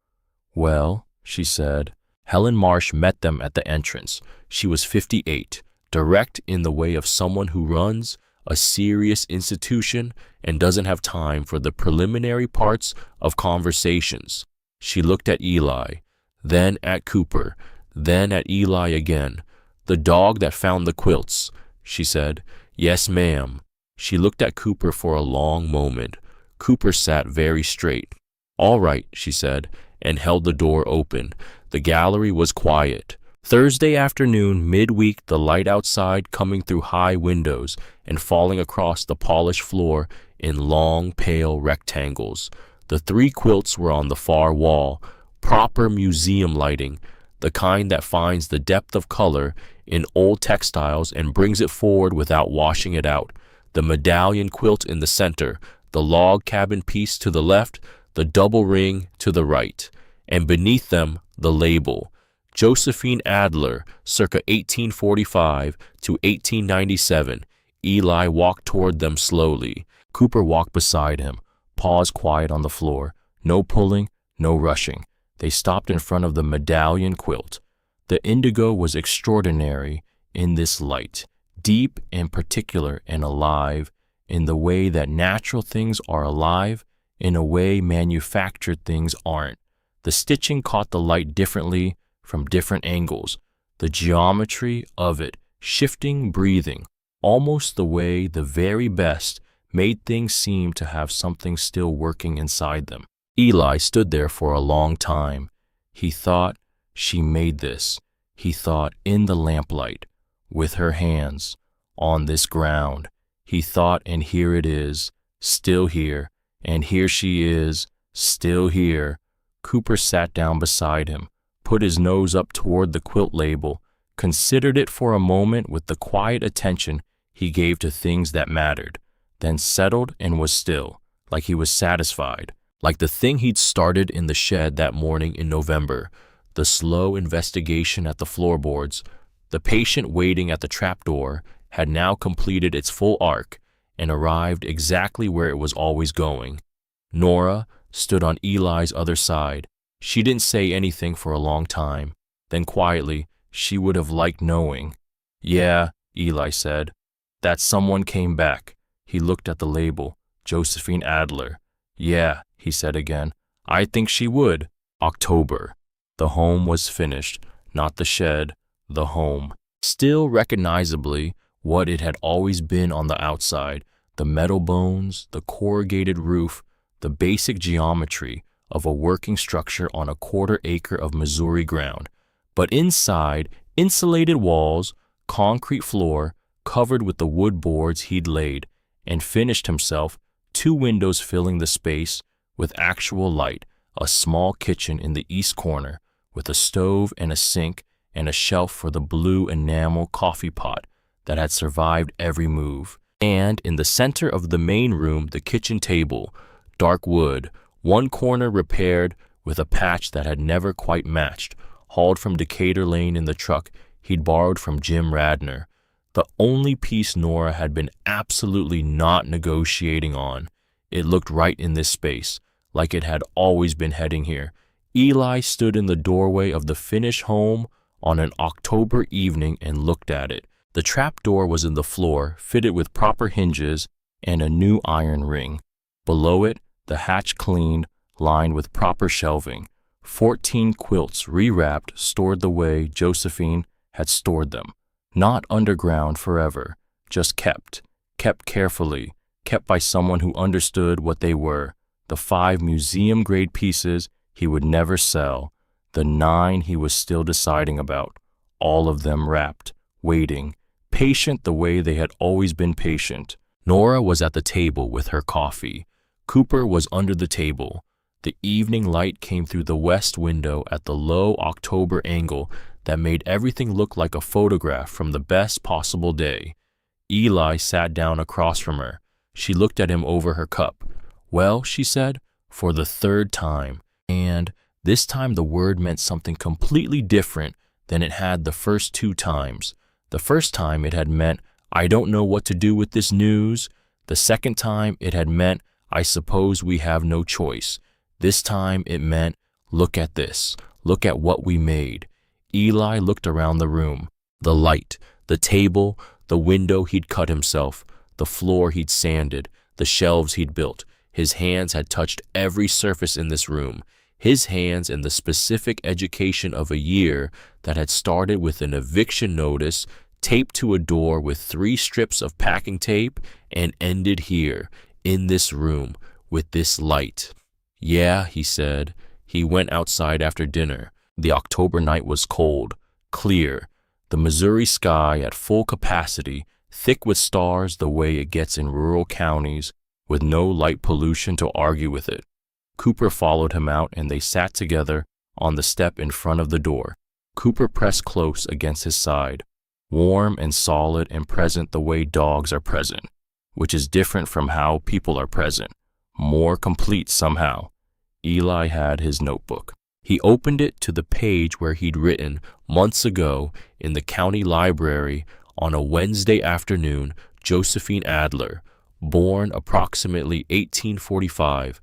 Well, she said. Helen Marsh met them at the entrance. She was 58, direct in the way of someone who runs a serious institution and doesn't have time for the preliminary parts of conversations. She looked at Eli, then at Cooper, then at Eli again. The dog that found the quilts, she said. Yes, ma'am. She looked at Cooper for a long moment. Cooper sat very straight. All right, she said, and held the door open. The gallery was quiet. Thursday afternoon, midweek, the light outside coming through high windows and falling across the polished floor in long, pale rectangles. The 3 quilts were on the far wall, proper museum lighting, the kind that finds the depth of color in old textiles and brings it forward without washing it out. The medallion quilt in the center, the log cabin piece to the left, the double ring to the right, and beneath them, the label. Josephine Adler, circa 1845 to 1897. Eli walked toward them slowly. Cooper walked beside him, paws quiet on the floor. No pulling, no rushing. They stopped in front of the medallion quilt. The indigo was extraordinary in this light, deep and particular and alive, in the way that natural things are alive, in a way manufactured things aren't. The stitching caught the light differently from different angles, the geometry of it shifting, breathing, almost the way the very best made things seem to have something still working inside them. Eli stood there for a long time. He thought, she made this. He thought, in the lamplight, with her hands, on this ground. He thought, and here it is, still here, and here she is, still here. Cooper sat down beside him, put his nose up toward the quilt label, considered it for a moment with the quiet attention he gave to things that mattered, then settled and was still, like he was satisfied, like the thing he'd started in the shed that morning in November, the slow investigation at the floorboards. The patient waiting at the trapdoor had now completed its full arc and arrived exactly where it was always going. Nora stood on Eli's other side. She didn't say anything for a long time. Then quietly, she would have liked knowing. Yeah, Eli said. That someone came back. He looked at the label, Josephine Adler. Yeah, he said again. I think she would. October. The home was finished, not the shed, the home. Still recognizably what it had always been on the outside, The metal bones, the corrugated roof, the basic geometry of a working structure on a quarter-acre of Missouri ground. But inside, insulated walls, concrete floor, covered with the wood boards he'd laid, and finished himself, 2 windows filling the space with actual light, a small kitchen in the east corner with a stove and a sink and a shelf for the blue enamel coffee pot that had survived every move. And in the center of the main room, the kitchen table, dark wood, one corner repaired with a patch that had never quite matched, hauled from Decatur Lane in the truck he'd borrowed from Jim Radner. The only piece Nora had been absolutely not negotiating on. It looked right in this space, like it had always been heading here. Eli stood in the doorway of the finished home on an October evening and looked at it. The trapdoor was in the floor, fitted with proper hinges and a new iron ring. Below it, the hatch cleaned, lined with proper shelving. 14 quilts, rewrapped, stored the way Josephine had stored them. Not underground forever, just kept carefully, kept by someone who understood what they were. The 5 museum-grade pieces he would never sell, the 9 he was still deciding about, all of them wrapped, waiting, patient the way they had always been patient. Nora was at the table with her coffee. Cooper was under the table. The evening light came through the west window at the low October angle that made everything look like a photograph from the best possible day. Eli sat down across from her. She looked at him over her cup. "Well," she said, for the 3rd time, and this time the word meant something completely different than it had the first 2 times. The first time it had meant, "I don't know what to do with this news." The second time it had meant, "I suppose we have no choice." This time it meant, "Look at this. Look at what we made." Eli looked around the room. The light, the table, the window he'd cut himself, the floor he'd sanded, the shelves he'd built. His hands had touched every surface in this room. His hands in the specific education of a year that had started with an eviction notice taped to a door with 3 strips of packing tape and ended here, in this room, with this light. "Yeah," he said. He went outside after dinner. The October night was cold, clear, the Missouri sky at full capacity, thick with stars the way it gets in rural counties, with no light pollution to argue with it. Cooper followed him out and they sat together on the step in front of the door. Cooper pressed close against his side, warm and solid and present the way dogs are present, which is different from how people are present, more complete somehow. Eli had his notebook. He opened it to the page where he'd written months ago in the county library on a Wednesday afternoon, Josephine Adler, born approximately 1845,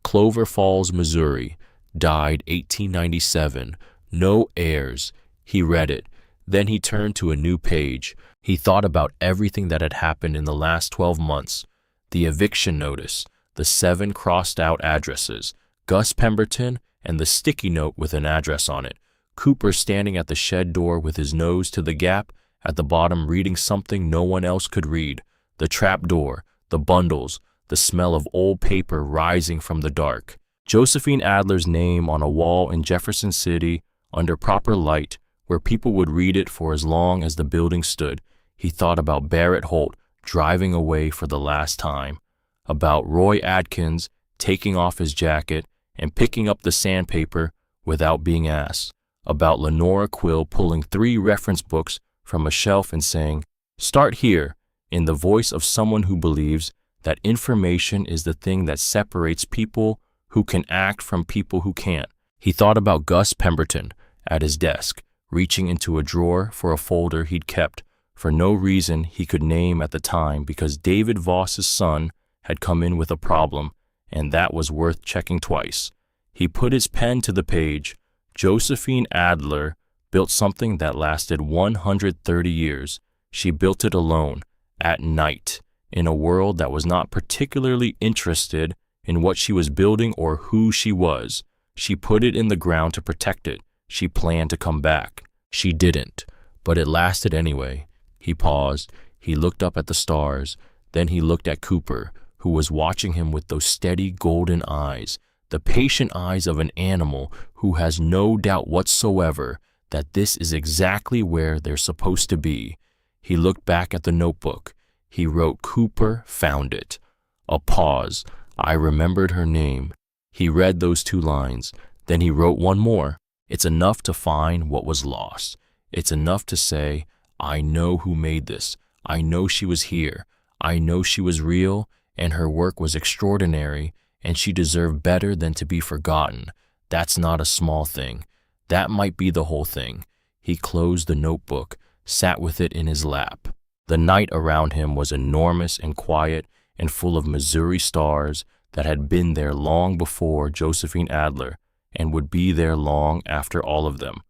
Clover Falls, Missouri, died 1897, no heirs. He read it. Then he turned to a new page. He thought about everything that had happened in the last 12 months, the eviction notice, the 7 crossed-out addresses, Gus Pemberton, and the sticky note with an address on it. Cooper standing at the shed door with his nose to the gap at the bottom reading something no one else could read. The trap door, the bundles, the smell of old paper rising from the dark. Josephine Adler's name on a wall in Jefferson City under proper light where people would read it for as long as the building stood. He thought about Barrett Holt driving away for the last time, about Roy Adkins taking off his jacket and picking up the sandpaper without being asked, about Lenora Quill pulling 3 reference books from a shelf and saying, "Start here," in the voice of someone who believes that information is the thing that separates people who can act from people who can't. He thought about Gus Pemberton at his desk, reaching into a drawer for a folder he'd kept for no reason he could name at the time because David Voss's son had come in with a problem, and that was worth checking twice. He put his pen to the page. Josephine Adler built something that lasted 130 years. She built it alone, at night, in a world that was not particularly interested in what she was building or who she was. She put it in the ground to protect it. She planned to come back. She didn't, but it lasted anyway. He paused. He looked up at the stars. Then he looked at Cooper, who was watching him with those steady golden eyes, the patient eyes of an animal who has no doubt whatsoever that this is exactly where they're supposed to be. He looked back at the notebook. He wrote, "Cooper found it." A pause. I remembered her name. He read those 2 lines. Then he wrote one more. It's enough to find what was lost. It's enough to say, I know who made this. I know she was here. I know she was real, and her work was extraordinary, and she deserved better than to be forgotten. That's not a small thing. That might be the whole thing. He closed the notebook, sat with it in his lap. The night around him was enormous and quiet and full of Missouri stars that had been there long before Josephine Adler and would be there long after all of them.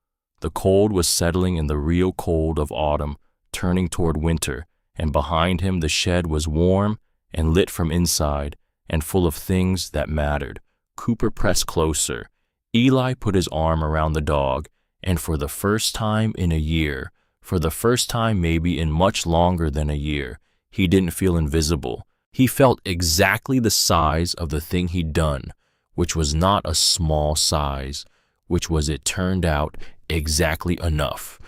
The cold was settling in the real cold of autumn, turning toward winter, and behind him the shed was warm and lit from inside and full of things that mattered. Cooper pressed closer. Eli put his arm around the dog, and for the first time in a year, for the first time maybe in much longer than a year, he didn't feel invisible. He felt exactly the size of the thing he'd done, which was not a small size, which was, it turned out, exactly enough.